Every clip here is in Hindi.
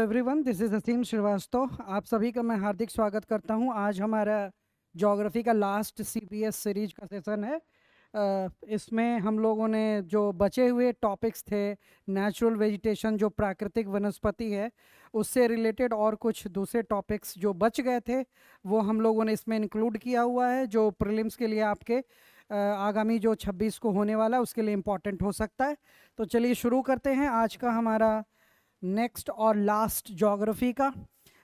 एवरीवन, दिस इज़ असीम श्रीवास्तव। आप सभी का मैं हार्दिक स्वागत करता हूं। आज हमारा ज्योग्राफी का लास्ट सीपीएस सीरीज का सेशन है। इसमें हम लोगों ने जो बचे हुए टॉपिक्स थे, नेचुरल वेजिटेशन जो प्राकृतिक वनस्पति है, उससे रिलेटेड और कुछ दूसरे टॉपिक्स जो बच गए थे वो हम लोगों ने इसमें इंक्लूड किया हुआ है, जो प्रीलिम्स के लिए आपके आगामी जो 26 को होने वाला है उसके लिए इम्पोर्टेंट हो सकता है। तो चलिए शुरू करते हैं आज का हमारा नेक्स्ट और लास्ट ज्योग्राफी का।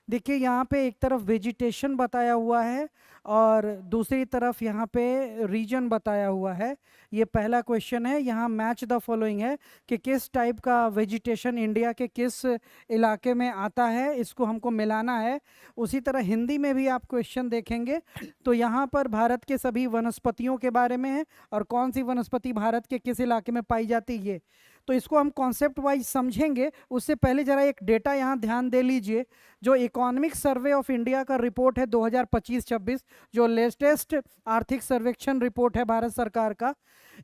देखिए यहाँ पे एक तरफ वेजिटेशन बताया हुआ है और दूसरी तरफ यहाँ पे रीजन बताया हुआ है। ये पहला क्वेश्चन है, यहाँ मैच द फॉलोइंग है कि किस टाइप का वेजिटेशन इंडिया के किस इलाके में आता है, इसको हमको मिलाना है। उसी तरह हिंदी में भी आप क्वेश्चन देखेंगे तो यहाँ पर भारत के सभी वनस्पतियों के बारे में है और कौन सी वनस्पति भारत के किस इलाके में पाई जाती है। तो इसको हम कॉन्सेप्ट वाइज समझेंगे। उससे पहले जरा एक डेटा यहाँ ध्यान दे लीजिए। जो इकोनॉमिक सर्वे ऑफ इंडिया का रिपोर्ट है 2025-26, जो लेटेस्ट आर्थिक सर्वेक्षण रिपोर्ट है भारत सरकार का,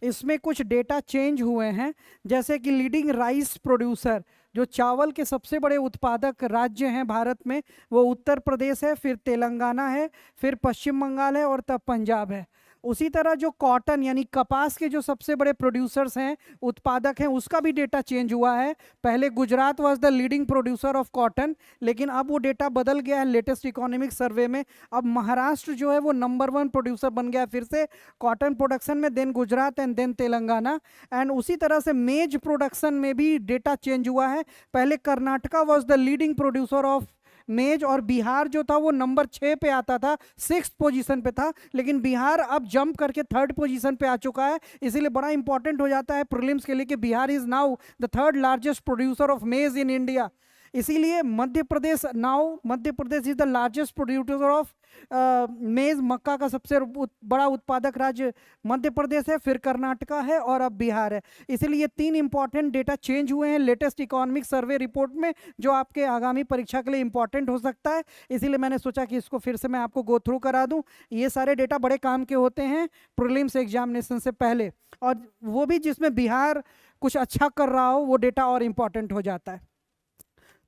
इसमें कुछ डेटा चेंज हुए हैं। जैसे कि लीडिंग राइस प्रोड्यूसर, जो चावल के सबसे बड़े उत्पादक राज्य हैं भारत में, वो उत्तर प्रदेश है, फिर तेलंगाना है, फिर पश्चिम बंगाल है और तब पंजाब है। उसी तरह जो कॉटन यानी कपास के जो सबसे बड़े प्रोड्यूसर्स हैं, उत्पादक हैं, उसका भी डेटा चेंज हुआ है। पहले Gujarat was the leading producer of cotton, लेकिन अब वो डेटा बदल गया है लेटेस्ट इकोनॉमिक सर्वे में। अब महाराष्ट्र जो है वो नंबर 1 प्रोड्यूसर बन गया है फिर से कॉटन प्रोडक्शन में, then Gujarat and then Telangana. And उसी तरह से मेज प्रोडक्शन में भी डेटा चेंज हुआ है। पहले Karnataka was the leading producer of मेज और बिहार जो था वो नंबर 6 पे आता था, 6th पोजीशन पे था, लेकिन बिहार अब जंप करके 3rd पोजीशन पे आ चुका है। इसीलिए बड़ा इंपॉर्टेंट हो जाता है प्रीलिम्स के लिए कि Bihar is now the 3rd largest producer of maize in India. इसीलिए Madhya Pradesh is the largest producer of maize, मक्का का सबसे बड़ा उत्पादक राज्य मध्य प्रदेश है, फिर कर्नाटका है और अब बिहार है। इसीलिए ये 3 इंपॉर्टेंट डेटा चेंज हुए हैं लेटेस्ट इकोनॉमिक सर्वे रिपोर्ट में, जो आपके आगामी परीक्षा के लिए इंपॉर्टेंट हो सकता है। इसीलिए मैंने सोचा कि इसको फिर से मैं आपको गो थ्रू करा दूं। ये सारे डेटा बड़े काम के होते हैं प्रीलिम्स एग्जामिनेशन से पहले, और वो भी जिसमें बिहार कुछ अच्छा कर रहा हो वो डेटा और इम्पॉर्टेंट हो जाता है।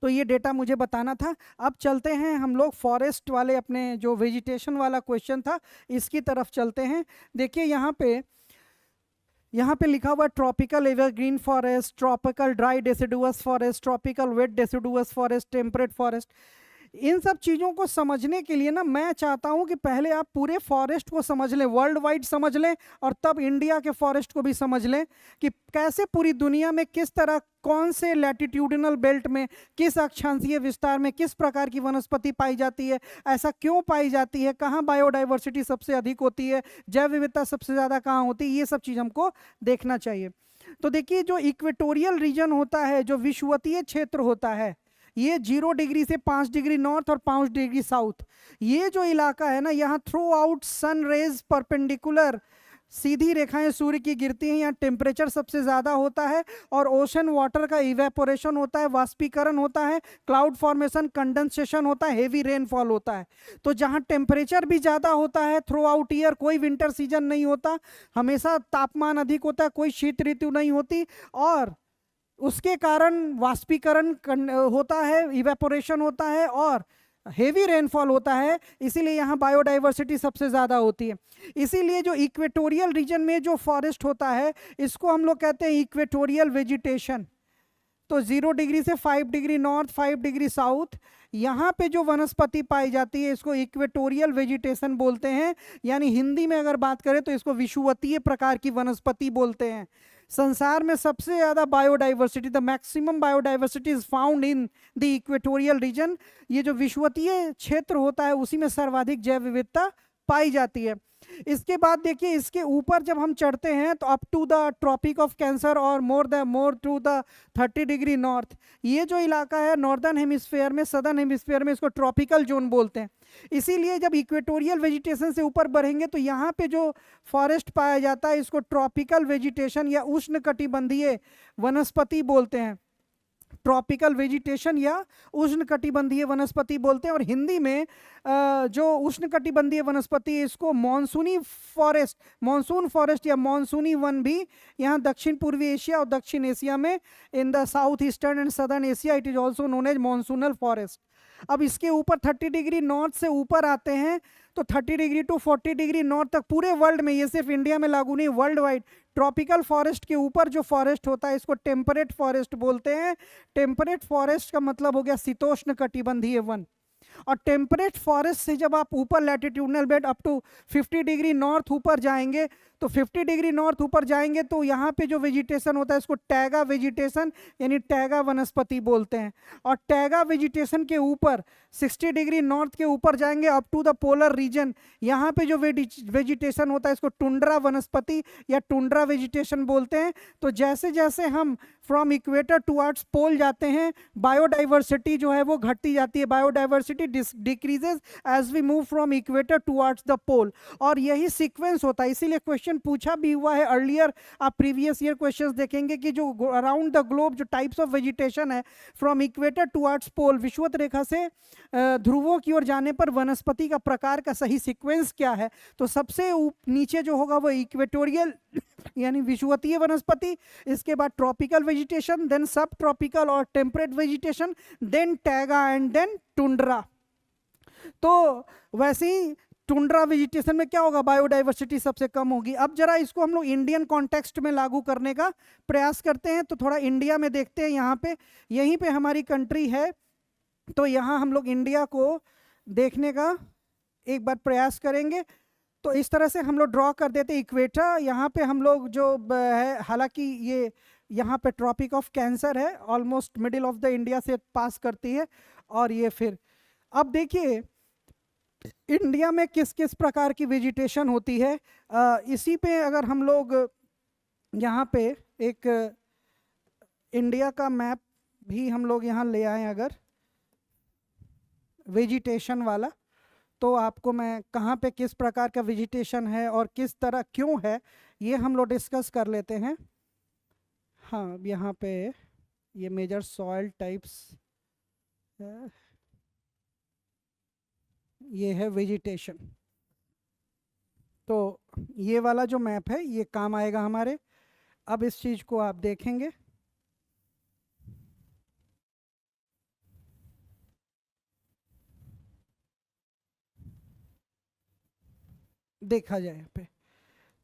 तो ये डेटा मुझे बताना था। अब चलते हैं हम लोग फॉरेस्ट वाले, अपने जो वेजिटेशन वाला क्वेश्चन था इसकी तरफ चलते हैं। देखिए यहाँ पे लिखा हुआ tropical evergreen forest, tropical dry deciduous forest, tropical wet deciduous forest, temperate forest. इन सब चीज़ों को समझने के लिए ना मैं चाहता हूं कि पहले आप पूरे फॉरेस्ट को समझ लें, वर्ल्ड वाइड समझ लें, और तब इंडिया के फॉरेस्ट को भी समझ लें कि कैसे पूरी दुनिया में किस तरह, कौन से लैटिट्यूडिनल बेल्ट में, किस अक्षांशीय विस्तार में किस प्रकार की वनस्पति पाई जाती है, ऐसा क्यों पाई जाती है, कहाँ बायोडाइवर्सिटी सबसे अधिक होती है, जैव विविधता सबसे ज़्यादा कहाँ होती है, ये सब चीज़ हमको देखना चाहिए। तो देखिए जो इक्वेटोरियल रीजन होता है, जो विषुवतीय क्षेत्र होता है, ये 0 डिग्री से 5 डिग्री नॉर्थ और 5 डिग्री साउथ, ये जो इलाका है ना, यहाँ throughout sun rays perpendicular, सीधी रेखाएं सूर्य की गिरती हैं। यहाँ टेम्परेचर सबसे ज़्यादा होता है और ओशन वाटर का इवेपोरेशन होता है, वाष्पीकरण होता है, क्लाउड फॉर्मेशन, कंडेंसेशन होता है, हेवी रेनफॉल होता है। तो जहाँ टेम्परेचर भी ज़्यादा होता है थ्रू आउट ईयर, कोई विंटर सीजन नहीं होता, हमेशा तापमान अधिक होता है, कोई शीत ऋतु नहीं होती, और उसके कारण वाष्पीकरण होता है, इवेपोरेशन होता है और हेवी रेनफॉल होता है। इसीलिए यहाँ बायोडाइवर्सिटी सबसे ज़्यादा होती है। इसीलिए जो इक्वेटोरियल रीजन में जो फॉरेस्ट होता है इसको हम लोग कहते हैं इक्वेटोरियल वेजिटेशन। तो 0 डिग्री से 5 डिग्री नॉर्थ, 5 डिग्री साउथ, यहाँ पे जो वनस्पति पाई जाती है इसको इक्वेटोरियल वेजिटेशन बोलते हैं। यानी हिंदी में अगर बात करें तो इसको विषुवतीय प्रकार की वनस्पति बोलते हैं। संसार में सबसे ज़्यादा biodiversity, the maximum biodiversity is found in the equatorial region. ये जो विषुवतीय क्षेत्र होता है उसी में सर्वाधिक जैव विविधता पाई जाती है। इसके बाद देखिए इसके ऊपर जब हम चढ़ते हैं तो up to the Tropic of Cancer और more to the 30 degree north, ये जो इलाका है नॉर्दर्न हेमिस्फीयर में, सदर्न हेमिस्फीयर में इसको ट्रॉपिकल जोन बोलते हैं। इसीलिए जब इक्वेटोरियल वेजिटेशन से ऊपर बढ़ेंगे तो यहाँ पे जो फॉरेस्ट पाया जाता है इसको ट्रॉपिकल वेजिटेशन या उष्णकटिबंधीय वनस्पति बोलते हैं। ट्रॉपिकल वेजिटेशन या उष्णकटिबंधीय वनस्पति बोलते हैं। और हिंदी में जो उष्णकटिबंधीय वनस्पति है इसको मॉनसूनी फॉरेस्ट, मॉनसून फॉरेस्ट या मॉनसूनी वन भी यहाँ दक्षिण पूर्वी एशिया और दक्षिण एशिया में, in the south eastern and southern Asia it is also known as monsoonal forest. अब इसके ऊपर 30 डिग्री नॉर्थ से ऊपर आते हैं तो 30 डिग्री टू 40 डिग्री नॉर्थ तक पूरे वर्ल्ड में, ये सिर्फ इंडिया में लागू नहीं, वर्ल्ड वाइड ट्रॉपिकल फॉरेस्ट के ऊपर जो फॉरेस्ट होता है इसको टेम्परेट फॉरेस्ट बोलते हैं। टेम्परेट फॉरेस्ट का मतलब हो गया शीतोष्ण कटिबंधीय वन। और टेम्परेट फॉरेस्ट से जब आप ऊपर latitudinal belt up to 50 degree north ऊपर जाएंगे तो 50 डिग्री नॉर्थ ऊपर जाएंगे तो यहाँ पे जो वेजिटेशन होता है इसको टैगा वेजिटेशन यानी टैगा वनस्पति बोलते हैं। और टैगा वेजिटेशन के ऊपर 60 डिग्री नॉर्थ के ऊपर जाएंगे up to the polar region, यहाँ पे जो वेजिटेशन होता है इसको टुंड्रा वनस्पति या टुंड्रा वेजिटेशन बोलते हैं। तो जैसे जैसे हम फ्रॉम इक्वेटर टुवर्ड्स पोल जाते हैं बायोडाइवर्सिटी जो है वो घटती जाती है, biodiversity decreases as we move from equator towards the pole. और यही सीक्वेंस होता है, इसीलिए क्वेश्चन पूछा भी हुआ है अर्लियर, आप प्रीवियस ईयर क्वेश्चंस देखेंगे कि जो अराउंड द ग्लोब जो टाइप्स ऑफ वेजिटेशन है फ्रॉम इक्वेटर टुवर्ड्स पोल, विषुवत रेखा से ध्रुवों की ओर जाने पर वनस्पति का प्रकार का सही सीक्वेंस क्या है। तो सबसे नीचे जो होगा वो इक्वेटोरियल यानी विषुवतीय वनस्पति, इसके बाद tropical vegetation, then sub tropical और temperate vegetation, then taiga and then tundra. तो वैसे ही टुंड्रा वेजिटेशन में क्या होगा, बायोडाइवर्सिटी सबसे कम होगी। अब जरा इसको हम लोग इंडियन कॉन्टेक्स्ट में लागू करने का प्रयास करते हैं, तो थोड़ा इंडिया में देखते हैं। यहाँ पे यहीं पे हमारी कंट्री है, तो यहाँ हम लोग इंडिया को देखने का एक बार प्रयास करेंगे। तो इस तरह से हम लोग ड्रॉ कर देते हैं इक्वेटर, यहाँ पे हम लोग जो है, हालांकि ये यहाँ पे ट्रॉपिक ऑफ कैंसर है, almost middle of the India से पास करती है। और ये फिर अब देखिए इंडिया में किस किस प्रकार की वेजिटेशन होती है। इसी पे अगर हम लोग यहाँ पे एक इंडिया का मैप भी हम लोग यहाँ ले आए अगर वेजिटेशन वाला, तो आपको मैं कहाँ पे किस प्रकार का वेजिटेशन है और किस तरह क्यों है ये हम लोग डिस्कस कर लेते हैं। हाँ, यहाँ पे ये मेजर सॉइल टाइप्स ये है वेजिटेशन। तो ये वाला जो मैप है ये काम आएगा हमारे। अब इस चीज को आप देखेंगे, देखा जाए यहाँ पे,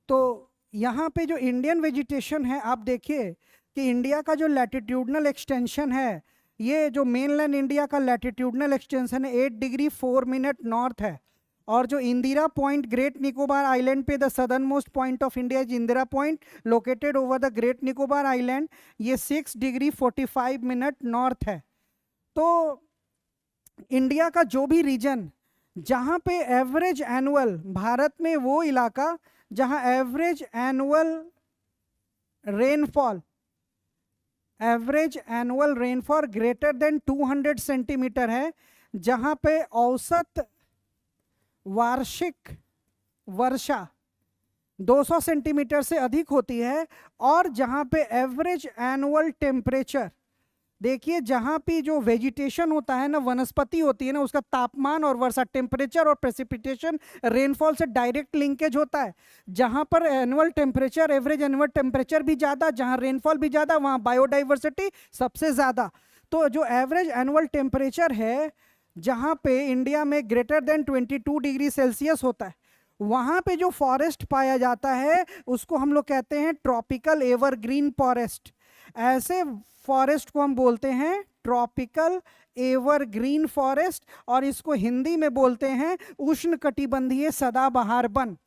तो यहाँ पे जो इंडियन वेजिटेशन है आप देखिए कि इंडिया का जो लैटिट्यूडनल एक्सटेंशन है, ये जो मेनलैंड इंडिया का लैटिट्यूडनल एक्सटेंशन है 8 डिग्री 4 मिनट नॉर्थ है। और जो Indira Point Great Nicobar Island पे the southernmost point of India is Indira Point located over the Great Nicobar Island, ये 6 डिग्री 45 मिनट नॉर्थ है। तो इंडिया का जो भी रीजन जहाँ पे एवरेज एनुअल, भारत में वो इलाका जहाँ average annual rainfall greater than 200 centimetre है, जहाँ पे औसत वार्षिक वर्षा 200 सेंटीमीटर से अधिक होती है, और जहाँ पे एवरेज एनुअल टेम्परेचर, देखिए जहाँ पे जो वेजिटेशन होता है ना, वनस्पति होती है ना, उसका तापमान और वर्षा, टेम्परेचर और प्रेसिपिटेशन रेनफॉल से डायरेक्ट लिंकेज होता है। जहाँ पर annual temperature, average annual temperature भी ज़्यादा, जहाँ रेनफॉल भी ज़्यादा, वहाँ बायोडाइवर्सिटी सबसे ज़्यादा। तो जो एवरेज एनुअल टेम्परेचर है जहाँ पे इंडिया में ग्रेटर देन 22 डिग्री सेल्सियस होता है, वहाँ पे जो फॉरेस्ट पाया जाता है उसको हम लोग कहते हैं ट्रॉपिकल एवरग्रीन फॉरेस्ट। ऐसे फॉरेस्ट को हम बोलते हैं ट्रॉपिकल एवरग्रीन फॉरेस्ट, और इसको हिंदी में बोलते हैं उष्णकटिबंधीय सदाबहार वन।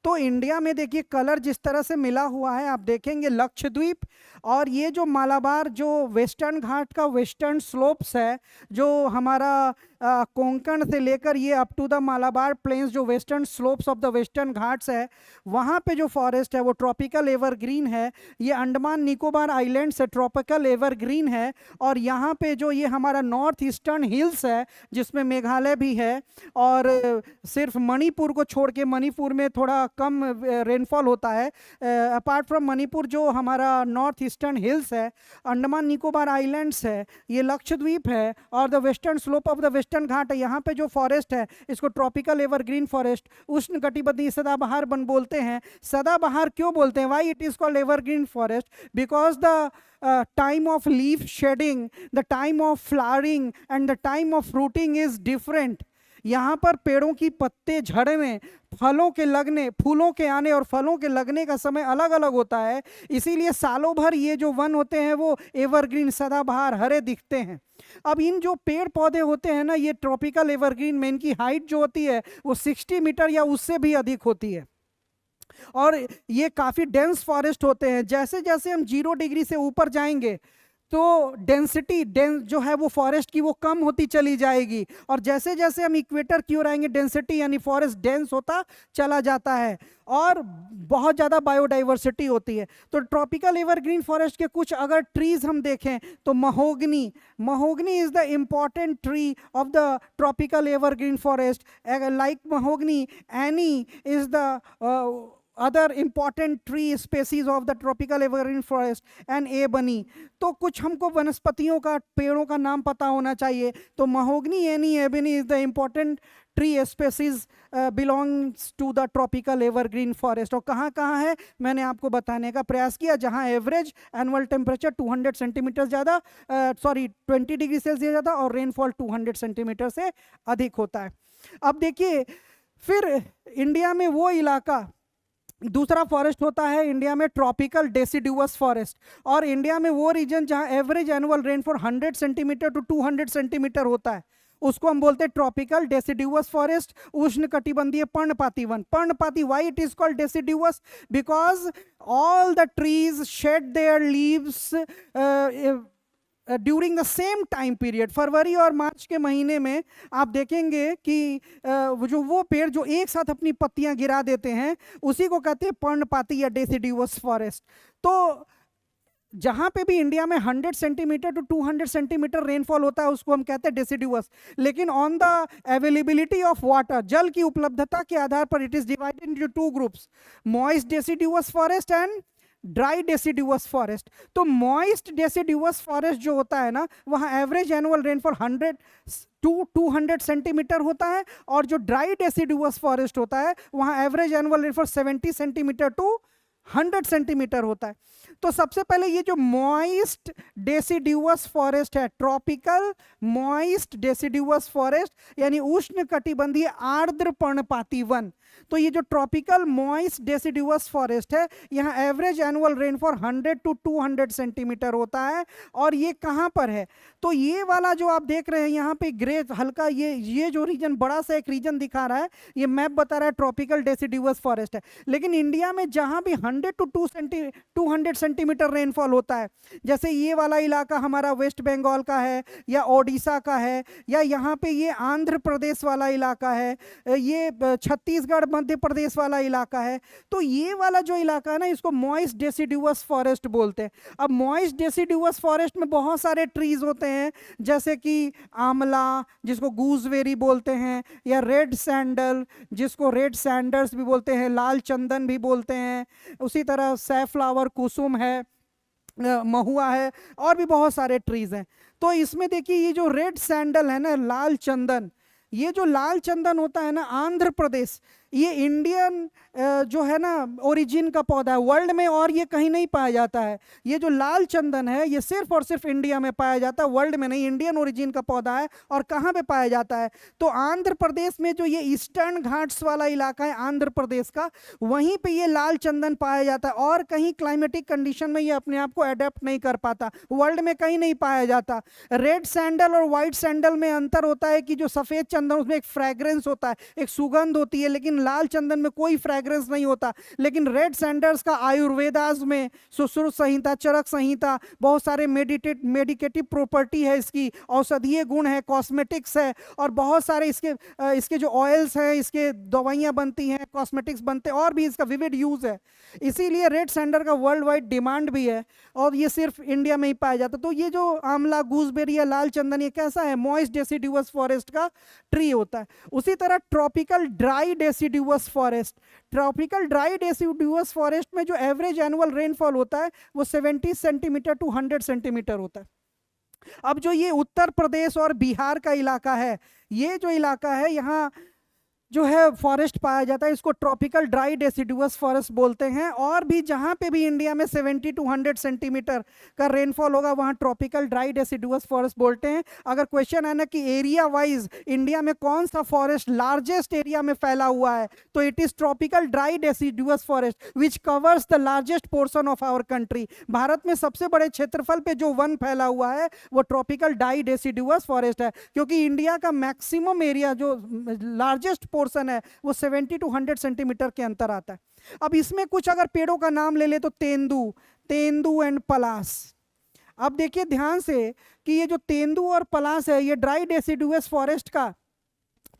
तो इंडिया में देखिए कलर जिस तरह से मिला हुआ है, आप देखेंगे लक्षद्वीप और ये जो मालाबार जो वेस्टर्न घाट का वेस्टर्न स्लोप्स है, जो हमारा कोंकण से लेकर ये up to the Malabar plains, जो western slopes of the Western Ghats है, वहाँ पे जो फॉरेस्ट है वो ट्रॉपिकल एवरग्रीन है। ये अंडमान निकोबार आइलैंड से ट्रॉपिकल एवरग्रीन है। और यहाँ पे जो ये हमारा नॉर्थ ईस्टर्न हिल्स है जिसमें मेघालय भी है, और सिर्फ मणिपुर को छोड़ के, मणिपुर में थोड़ा कम रेनफॉल होता है, अपार्ट फ्रॉम मणिपुर जो हमारा नॉर्थ ईस्टर्न हिल्स है, अंडमान निकोबार आइलैंड्स है, ये लक्षद्वीप है, और the western slope of the Western Ghat है, यहाँ पे जो फॉरेस्ट है इसको ट्रॉपिकल एवरग्रीन फॉरेस्ट, उष्ण कटिबंधीय सदाबहार वन बोलते हैं। सदाबहार क्यों बोलते हैं? Why it is called evergreen forest? Because the time of leaf shedding, the time of flowering and the time of fruiting is different. यहाँ पर पेड़ों की पत्ते झड़े में, फलों के लगने, फूलों के आने और फलों के लगने का समय अलग अलग होता है। इसीलिए सालों भर ये जो वन होते हैं वो एवरग्रीन, सदाबहार, हरे दिखते हैं। अब इन जो पेड़ पौधे होते हैं ना, ये ट्रॉपिकल एवरग्रीन में इनकी हाइट जो होती है वो 60 मीटर या उससे भी अधिक होती है, और ये काफ़ी डेंस फॉरेस्ट होते हैं। जैसे जैसे हम 0 डिग्री से ऊपर जाएंगे तो डेंसिटी जो है वो फॉरेस्ट की वो कम होती चली जाएगी, और जैसे जैसे हम इक्वेटर की ओर आएंगे डेंसिटी यानी फॉरेस्ट डेंस होता चला जाता है, और बहुत ज़्यादा बायोडाइवर्सिटी होती है। तो ट्रॉपिकल एवरग्रीन फॉरेस्ट के कुछ अगर ट्रीज हम देखें तो mahogany is the important tree of the tropical evergreen forest. Like mahogany, any is the other important tree species of the tropical evergreen forest, and ebony। तो कुछ हमको वनस्पतियों का, पेड़ों का नाम पता होना चाहिए। तो महोगनी, एनी, ebony is the important tree species belongs to the tropical evergreen forest. और कहाँ कहाँ है मैंने आपको बताने का प्रयास किया, जहाँ एवरेज एनुअल टेम्परेचर 200 सेंटीमीटर ज़्यादा, 20 डिग्री सेल्सियस ज़्यादा, और रेनफॉल 200 सेंटीमीटर से अधिक होता है। अब देखिए, फिर इंडिया में वो इलाका, दूसरा फॉरेस्ट होता है इंडिया में ट्रॉपिकल डेसिडुअस फॉरेस्ट, और इंडिया में वो रीजन जहां average annual rainfall 100 centimetre to 200 centimetre होता है, उसको हम बोलते हैं ट्रॉपिकल डेसिडुअस फॉरेस्ट, उष्ण कटिबंधीय पर्णपाती वन। पर्णपाती, why it is called deciduous? Because all the trees shed their leaves during the same time period. फरवरी और मार्च के महीने में आप देखेंगे कि वो पेड़ जो एक साथ अपनी पत्तियां गिरा देते हैं उसी को कहते हैं पर्णपाती या डेसिडुअस फॉरेस्ट। तो जहाँ पे भी इंडिया में 100 सेंटीमीटर टू 200 सेंटीमीटर रेनफॉल होता है उसको हम कहते हैं डेसिडुअस। लेकिन on the availability of water, जल की उपलब्धता के आधार पर it is divided into 2 groups, moist deciduous forest and dry deciduous forest. तो मॉइस्ट डेसिडुअस फॉरेस्ट जो होता है ना, वहाँ average annual rainfall 100 to 200 centimetre होता है, और जो ड्राई डेसिडुअस फॉरेस्ट होता है वहाँ average annual rainfall 70 centimetre to 100 centimetre होता है। तो सबसे पहले ये जो मॉइस्ट डेसिडुअस फॉरेस्ट है, ट्रॉपिकल मॉइस्ट डेसिडुअस फॉरेस्ट यानी उष्ण कटिबंधीय आर्द्र पर्णपाती वन, तो ये जो ट्रॉपिकल मॉइस्ट डेसिडुअस फॉरेस्ट है यहाँ average annual rainfall 100 to 200 centimetre होता है। और ये कहाँ पर है? तो ये वाला जो आप देख रहे हैं यहाँ पे ग्रे हल्का, ये जो रीजन, बड़ा सा एक रीजन दिखा रहा है, ये मैप बता रहा है ट्रॉपिकल डेसिडुअस फॉरेस्ट है। लेकिन इंडिया में जहाँ भी 100 टू 200 सेंटीमीटर रेनफॉल होता है, जैसे ये वाला इलाका हमारा वेस्ट बंगाल का है या ओडिशा का है, या यहाँ पे ये आंध्र प्रदेश वाला इलाका है, ये छत्तीसगढ़ मध्य प्रदेश वाला इलाका है, तो ये वाला जो इलाका है ना इसको मॉइस्ट डेसिडुअस फॉरेस्ट बोलते हैं। अब मॉइस्ट डेसिडुअस फॉरेस्ट में बहुत सारे ट्रीज होते हैं, जैसे कि आंवला जिसको गूजवेरी बोलते हैं, या रेड सैंडल जिसको रेड सैंडर्स भी बोलते हैं, लाल चंदन भी बोलते हैं, उसी तरह सैफ्लावर, कुसुम है, महुआ है, और भी बहुत सारे ट्रीज हैं। तो इसमें देखिए ये जो रेड सैंडल है ना, लाल चंदन, ये जो लाल चंदन होता है ना, आंध्र प्रदेश, ये इंडियन जो है ना ओरिजिन का पौधा है, वर्ल्ड में और ये कहीं नहीं पाया जाता है। ये जो लाल चंदन है ये सिर्फ और सिर्फ इंडिया में पाया जाता है, वर्ल्ड में नहीं, इंडियन ओरिजिन का पौधा है। और कहाँ पे पाया जाता है? तो आंध्र प्रदेश में जो ये ईस्टर्न घाट्स वाला इलाका है आंध्र प्रदेश का, वहीं पे ये लाल चंदन पाया जाता है, और कहीं क्लाइमेटिक कंडीशन में ये अपने आप को अडेप्ट नहीं कर पाता, वर्ल्ड में कहीं नहीं पाया जाता। रेड सैंडल और व्हाइट सैंडल में अंतर होता है कि जो सफ़ेद चंदन उसमें एक फ्रेग्रेंस होता है, एक सुगंध होती है, लेकिन लाल चंदन में कोई फ्रेग्रेंस नहीं होता, लेकिन रेड सैंडल्स का आयुर्वेदास में सुश्रुत संहिता, चरक संहिता, बहुत सारे मेडिकेटिव प्रॉपर्टी है, इसकी औषधीय गुण है, कॉस्मेटिक्स है, और बहुत सारे इसके जो ऑयल्स हैं, इसके दवाइयाँ बनती हैं, कॉस्मेटिक्स बनते हैं, और भी इसका विविध यूज है। इसीलिए रेड सैंडल का वर्ल्ड वाइड डिमांड भी है, और ये सिर्फ इंडिया में ही पाया जाता है। तो ये जो आंवला, गूसबेरी या लाल चंदन, ये कैसा है? मॉइस्ट डेसिडुअस फॉरेस्ट का ट्री होता है। उसी तरह tropical dry deciduous forest, tropical dry deciduous forest में जो एवरेज एनुअल रेनफॉल होता है वो 70 सेंटीमीटर टू 100 सेंटीमीटर होता है। अब जो ये उत्तर प्रदेश और बिहार का इलाका है, ये जो इलाका है, यहाँ जो है फॉरेस्ट पाया जाता है, इसको ट्रॉपिकल ड्राई डेसिडुअस फॉरेस्ट बोलते हैं। और भी जहाँ पे भी इंडिया में 70 टू 100 सेंटीमीटर का रेनफॉल होगा, वहाँ ट्रॉपिकल ड्राई डेसिडुअस फॉरेस्ट बोलते हैं। अगर क्वेश्चन है ना कि एरिया वाइज इंडिया में कौन सा फॉरेस्ट लार्जेस्ट एरिया में फैला हुआ है, तो it is tropical dry deciduous forest which covers the largest portion of our country. Bharat में सबसे बड़े क्षेत्रफल पे जो वन फैला हुआ है वो ट्रॉपिकल ड्राई डेसिडुअस फॉरेस्ट है, क्योंकि इंडिया का मैक्सिमम एरिया जो लार्जेस्ट पोर्शन है वो 70 टू 100 सेंटीमीटर के अंतर आता है। अब इसमें कुछ अगर पेड़ों का नाम ले ले तो तेंदू एंड पलास। अब देखिए ध्यान से कि ये जो तेंदू और पलास है, ये ड्राई डेसिडुअस फॉरेस्ट का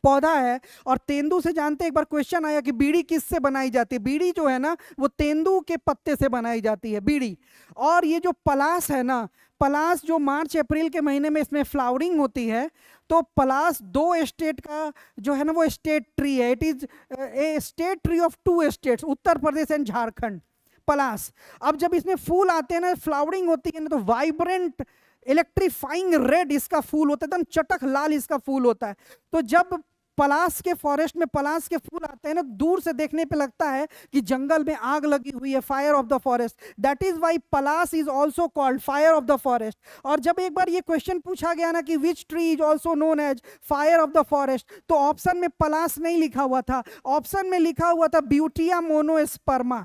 पौधा है। और तेंदू से जानते हैं, एक बार क्वेश्चन आया कि बीड़ी किससे बनाई जाती है? बीड़ी जो है ना वो तेंदू के पत्ते से बनाई जाती है बीड़ी। और ये जो पलास है ना, पलास जो मार्च अप्रैल के महीने में इसमें फ्लावरिंग होती है, तो पलास 2 स्टेट का जो है ना वो स्टेट ट्री है। It is a state tree of 2 states, Uttar Pradesh and Jharkhand, Palash. अब जब इसमें फूल आते हैं ना, फ्लावरिंग होती है ना, तो वाइब्रेंट इलेक्ट्रीफाइंग रेड इसका फूल होता है, एकदम चटक लाल इसका फूल होता है। तो जब पलास के फॉरेस्ट में पलास के फूल आते हैं ना, दूर से देखने पे लगता है कि जंगल में आग लगी हुई है, fire of the forest. That is why palash is also called fire of the forest. और जब एक बार ये क्वेश्चन पूछा गया ना कि which tree is also known as fire of the forest, तो ऑप्शन में पलास नहीं लिखा हुआ था, ऑप्शन में लिखा हुआ था ब्यूटिया मोनोस्पर्मा।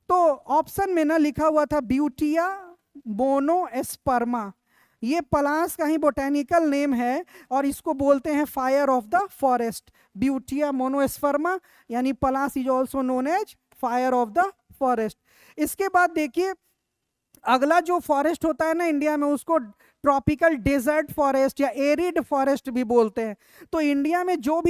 तो ऑप्शन में ना लिखा हुआ था ब्यूटिया मोनोस्पर्मा। ये पलास का ही बोटेनिकल नेम है और इसको बोलते हैं fire of the forest, butea monosperma, यानी Palash is also known as fire of the forest. इसके बाद देखिए अगला जो फॉरेस्ट होता है ना इंडिया में, उसको ट्रॉपिकल डेजर्ट फॉरेस्ट या एरिड फॉरेस्ट भी बोलते हैं। तो इंडिया में जो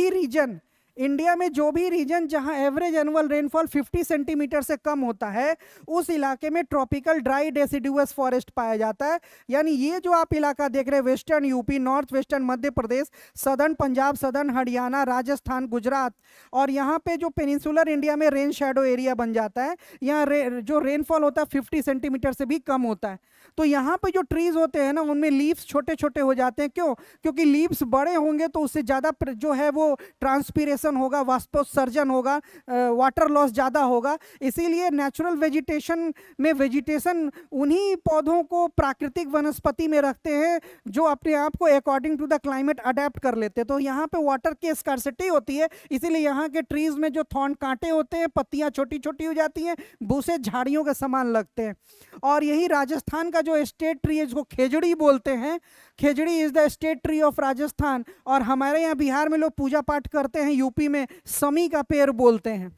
भी रीजन जहां एवरेज एनुअल रेनफॉल 50 सेंटीमीटर से कम होता है, उस इलाके में ट्रॉपिकल ड्राई डेसिडुअस फॉरेस्ट पाया जाता है। यानी ये जो आप इलाका देख रहे हैं, western UP, north western Madhya Pradesh, southern Punjab, southern Haryana, Rajasthan, Gujarat, और यहाँ पे जो पेनिनसुलर इंडिया में रेन शेडो एरिया बन जाता है, यहाँ जो रेनफॉल होता है 50 सेंटीमीटर से भी कम होता है। तो यहाँ पे जो ट्रीज होते हैं ना, उनमें लीव्स छोटे छोटे हो जाते हैं। क्यों? क्योंकि लीव्स बड़े होंगे तो उससे ज़्यादा जो है वो ट्रांसपीरेशन होगा, वाष्पोत्सर्जन होगा, वाटर लॉस ज़्यादा होगा। इसीलिए नेचुरल वेजिटेशन में वेजिटेशन उन्हीं पौधों को प्राकृतिक वनस्पति में रखते हैं जो अपने आप को according to the climate adapt कर लेते हैं। तो यहाँ पे वाटर की स्कार्सिटी होती है, इसीलिए यहाँ के ट्रीज में जो थॉर्न कांटे होते हैं, पत्तियाँ छोटी छोटी हो जाती हैं, बूसे झाड़ियों के समान लगते हैं। और यही राजस्थान का जो स्टेट ट्री है, जिसको खेजड़ी बोलते हैं, khejri is the state tree of Rajasthan. और हमारे यहाँ बिहार में लोग पूजा पाठ करते हैं, यूपी में समी का पेड़ बोलते हैं।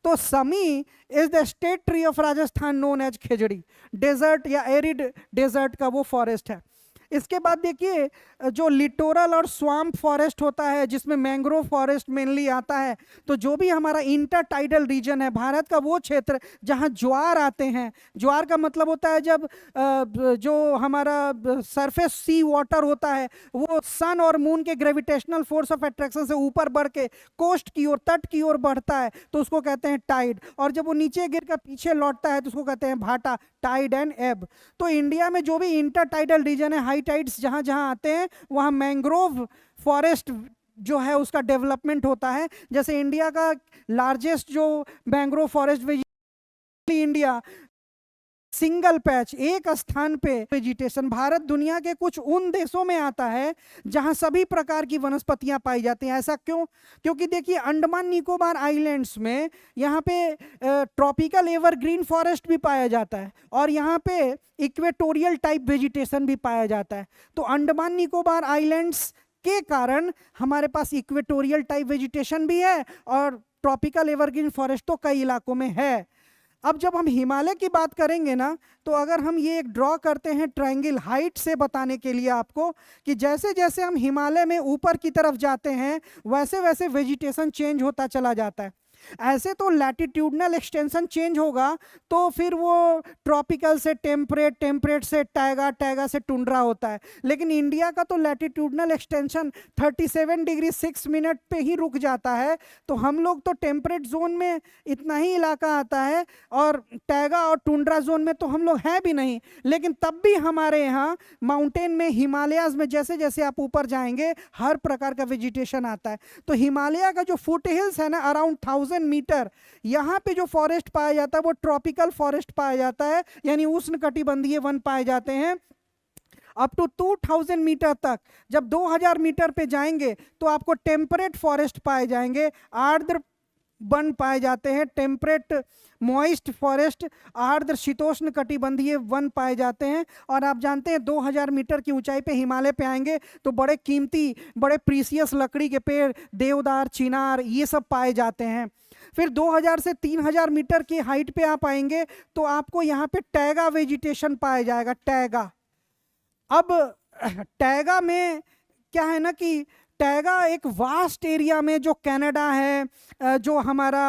तो shami is the state tree of Rajasthan known as khejri. Desert या एरिड डेजर्ट का वो फॉरेस्ट है। इसके बाद देखिए जो लिटोरल और स्वाम्प फॉरेस्ट होता है, जिसमें मैंग्रोव फॉरेस्ट मेनली आता है। तो जो भी हमारा इंटरटाइडल रीजन है भारत का, वो क्षेत्र जहां ज्वार आते हैं, ज्वार का मतलब होता है जब जो हमारा सरफेस सी वाटर होता है वो सन और मून के ग्रेविटेशनल फोर्स ऑफ अट्रैक्शन से ऊपर बढ़ के कोस्ट की ओर, तट की ओर बढ़ता है, तो उसको कहते हैं टाइड। और जब वो नीचे गिर कर पीछे लौटता है तो उसको कहते हैं भाटा, टाइड एंड एब। तो इंडिया में जो भी इंटरटाइडल रीजन है, हाई टाइड्स जहां जहां आते हैं, वहां मैंग्रोव फॉरेस्ट जो है उसका डेवलपमेंट होता है। जैसे इंडिया का लार्जेस्ट जो mangrove forest India single patch, एक स्थान पे वेजिटेशन, भारत दुनिया के कुछ उन देशों में आता है जहां सभी प्रकार की वनस्पतियां पाई जाती हैं। ऐसा क्यों? क्योंकि देखिए अंडमान निकोबार आइलैंड्स में यहाँ पे ट्रॉपिकल एवरग्रीन फॉरेस्ट भी पाया जाता है और यहाँ पे इक्वेटोरियल टाइप वेजिटेशन भी पाया जाता है। तो अंडमान निकोबार आइलैंड्स के कारण हमारे पास इक्वेटोरियल टाइप वेजिटेशन भी है और ट्रॉपिकल एवरग्रीन फॉरेस्ट तो कई इलाकों में है। अब जब हम हिमालय की बात करेंगे ना, तो अगर हम ये एक ड्रॉ करते हैं ट्रायंगल हाइट से बताने के लिए आपको कि जैसे जैसे हम हिमालय में ऊपर की तरफ जाते हैं वैसे वैसे वेजिटेशन चेंज होता चला जाता है। ऐसे तो लैटिट्यूडनल एक्सटेंशन चेंज होगा तो फिर वो ट्रॉपिकल से टेम्परेट, टेम्परेट से टैगा, टैगा से टुंड्रा होता है। लेकिन इंडिया का तो लैटिट्यूडनल एक्सटेंशन 37 डिग्री 6 मिनट पे ही रुक जाता है। तो हम लोग तो टेम्परेट जोन में इतना ही इलाका आता है और टैगा और टुंड्रा जोन में तो हम लोग हैं भी नहीं। लेकिन तब भी हमारे यहाँ माउंटेन में, हिमालयाज में जैसे जैसे आप ऊपर जाएंगे हर प्रकार का वेजिटेशन आता है। तो हिमालय का जो फुट हिल्स है ना, अराउंड 1000 मीटर, यहाँ पे जो फॉरेस्ट पाया जाता है वो ट्रॉपिकल फॉरेस्ट पाया जाता है, यानी उष्णकटिबंधीय वन पाए जाते हैं। अप टू 2000 मीटर तक, जब 2000 मीटर पे जाएंगे तो आपको टेम्परेट फॉरेस्ट पाए जाएंगे, आर्द्र वन पाए जाते हैं, टेम्परेट मॉइस्ट फॉरेस्ट, आर्द्र शीतोष्ण कटिबंधीय वन पाए जाते हैं। और आप जानते हैं 2000 मीटर की ऊंचाई पे हिमालय पे आएंगे तो बड़े कीमती, बड़े प्रीसियस लकड़ी के पेड़, देवदार, चिनार, ये सब पाए जाते हैं। फिर 2000 से 3000 मीटर की हाइट पे आप आएंगे तो आपको यहाँ पे टैगा वेजिटेशन पाया जाएगा, टैगा। अब टैगा में क्या है ना कि टैगा एक वास्ट एरिया में, जो कनाडा है, जो हमारा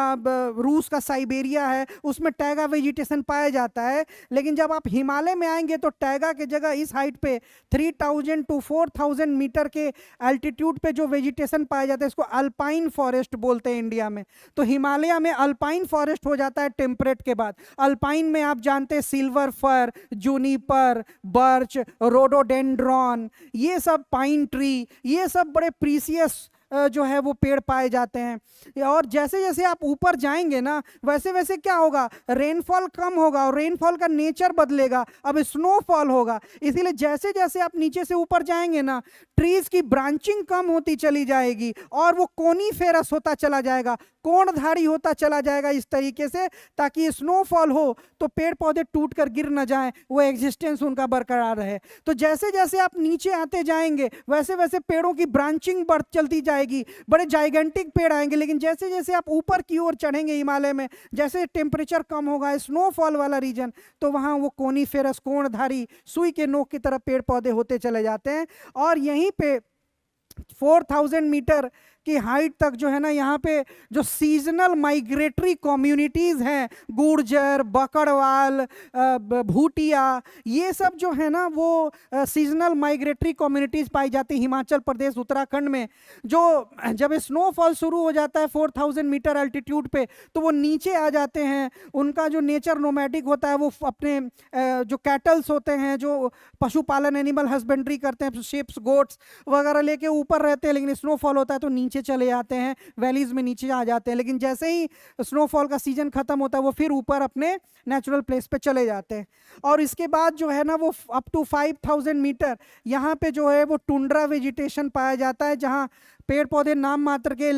रूस का साइबेरिया है, उसमें टैगा वेजिटेशन पाया जाता है। लेकिन जब आप हिमालय में आएंगे तो टैगा के जगह इस हाइट पे 3000 टू 4000 मीटर के एल्टीट्यूड पे जो वेजिटेशन पाया जाता है इसको अल्पाइन फॉरेस्ट बोलते हैं इंडिया में। तो हिमालय में अल्पाइन फॉरेस्ट हो जाता है टेम्परेट के बाद। अल्पाइन में आप जानते हैं silver fir, Juniper, birch, rhododendron, ये सब, पाइन ट्री, ये सब बड़े प्रीसियस जो है वो पेड़ पाए जाते हैं। और जैसे जैसे आप ऊपर जाएंगे ना वैसे वैसे क्या होगा, रेनफॉल कम होगा और रेनफॉल का नेचर बदलेगा, अब स्नोफॉल होगा। इसीलिए जैसे जैसे आप नीचे से ऊपर जाएंगे ना, ट्रीज की ब्रांचिंग कम होती चली जाएगी और वो कोनीफेरस होता चला जाएगा, कोणधारी होता चला जाएगा इस तरीके से, ताकि स्नोफॉल हो तो पेड़ पौधे टूट कर गिर न जाएं, वो एग्जिस्टेंस उनका बरकरार रहे। तो जैसे जैसे आप नीचे आते जाएंगे वैसे वैसे पेड़ों की ब्रांचिंग बढ़ चलती जाएगी, बड़े जाइगेंटिक पेड़ आएंगे। लेकिन जैसे जैसे आप ऊपर की ओर चढ़ेंगे हिमालय में, जैसे टेम्परेचर कम होगा, स्नोफॉल वाला रीजन, तो वहां वो कोनीफेरस, कोणधारी, सुई के नोक की तरह पेड़ पौधे होते चले जाते हैं। और यहीं पे 4000 मीटर की हाइट तक जो है ना, यहाँ पे जो सीजनल माइग्रेटरी कम्युनिटीज़ हैं, गुर्जर, बकरवाल, भूटिया, ये सब जो है ना वो सीजनल माइग्रेटरी कम्युनिटीज़ पाई जाती है हिमाचल प्रदेश, उत्तराखंड में। जो जब स्नोफॉल शुरू हो जाता है 4000 मीटर एल्टीट्यूड पे तो वो नीचे आ जाते हैं। उनका जो नेचर नोमैडिक होता है, वो अपने जो कैटल्स होते हैं, जो पशुपालन, एनिमल हस्बेंड्री करते हैं, शिप्स, गोट्स वगैरह लेके ऊपर रहते हैं। लेकिन स्नोफॉल होता है तो नीचे चले जाते हैं, वैलीज में नीचे आ जाते हैं। लेकिन जैसे ही स्नोफॉल का सीजन खत्म होता है वो फिर ऊपर अपने नेचुरल प्लेस पे चले जाते हैं। और इसके बाद जो है ना वो अप टू 5000 मीटर यहाँ पे जो है वो टुंड्रा वेजिटेशन पाया जाता है, जहाँ पेड़ पौधे नाम मात्र के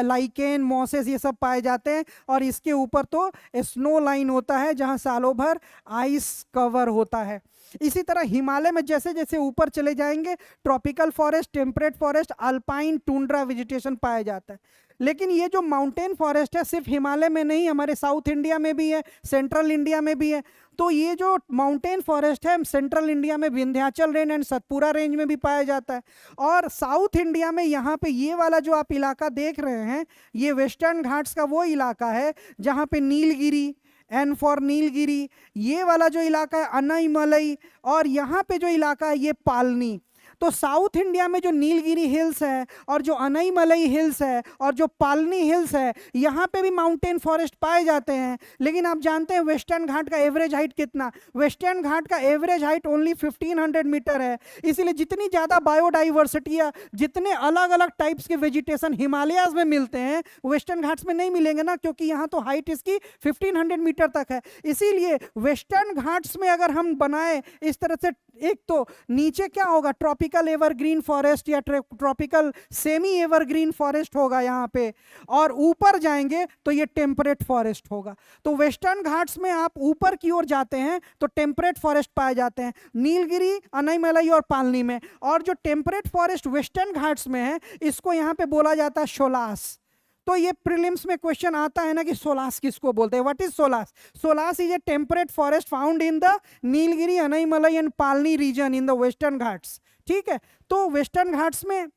लाइकेन, मॉसेस, ये सब पाए जाते हैं। और इसके ऊपर तो स्नो लाइन होता है जहाँ सालों भर आइस कवर होता है। इसी तरह हिमालय में जैसे जैसे ऊपर चले जाएंगे tropical forest, temperate forest, alpine, tundra vegetation पाया जाता है। लेकिन ये जो माउंटेन फॉरेस्ट है सिर्फ हिमालय में नहीं, हमारे साउथ इंडिया में भी है, सेंट्रल इंडिया में भी है। तो ये जो माउंटेन फॉरेस्ट है सेंट्रल इंडिया में Vindhyachal range and Satpura range में भी पाया जाता है। और साउथ इंडिया में यहाँ पे ये वाला जो आप इलाका देख रहे हैं, ये वेस्टर्न घाट्स का वो इलाका है जहाँ पे नीलगिरी, एन फॉर नीलगिरी, ये वाला जो इलाका है अनाईमलई, और यहाँ पे जो इलाका है ये पालनी। तो साउथ इंडिया में जो नीलगिरी हिल्स है और जो अनाईमलई हिल्स है और जो पालनी हिल्स है, यहाँ पे भी माउंटेन फॉरेस्ट पाए जाते हैं। लेकिन आप जानते हैं वेस्टर्न घाट का एवरेज हाइट कितना? वेस्टर्न घाट का एवरेज हाइट ओनली 1500 मीटर है। इसीलिए जितनी ज़्यादा बायोडाइवर्सिटी या जितने अलग अलग टाइप्स के वेजिटेशन हिमालयाज में मिलते हैं वेस्टर्न घाट्स में नहीं मिलेंगे ना, क्योंकि यहाँ तो हाइट इसकी 1500 मीटर तक है। इसीलिए वेस्टर्न घाट्स में अगर हम बनाए इस तरह से, एक तो नीचे क्या होगा, ट्रॉपिकल एवरग्रीन फॉरेस्ट या ट्रॉपिकल सेमी एवरग्रीन फॉरेस्ट होगा यहाँ पे, और ऊपर जाएंगे तो ये टेम्परेट फॉरेस्ट होगा। तो वेस्टर्न घाट्स में आप ऊपर की ओर जाते हैं तो टेम्परेट फॉरेस्ट पाए जाते हैं नीलगिरी, अनाईमलई और पालनी में। और जो टेम्परेट फॉरेस्ट वेस्टर्न घाट्स में है इसको यहाँ पे बोला जाता है शोलास। तो ये प्रीलिम्स में क्वेश्चन आता है ना कि सोलास किसको बोलते हैं, what is sholas? Sholas is a temperate forest found in the Nilgiri, Anaimalai and Palani region in the Western Ghats. ठीक है, तो वेस्टर्न घाट्स में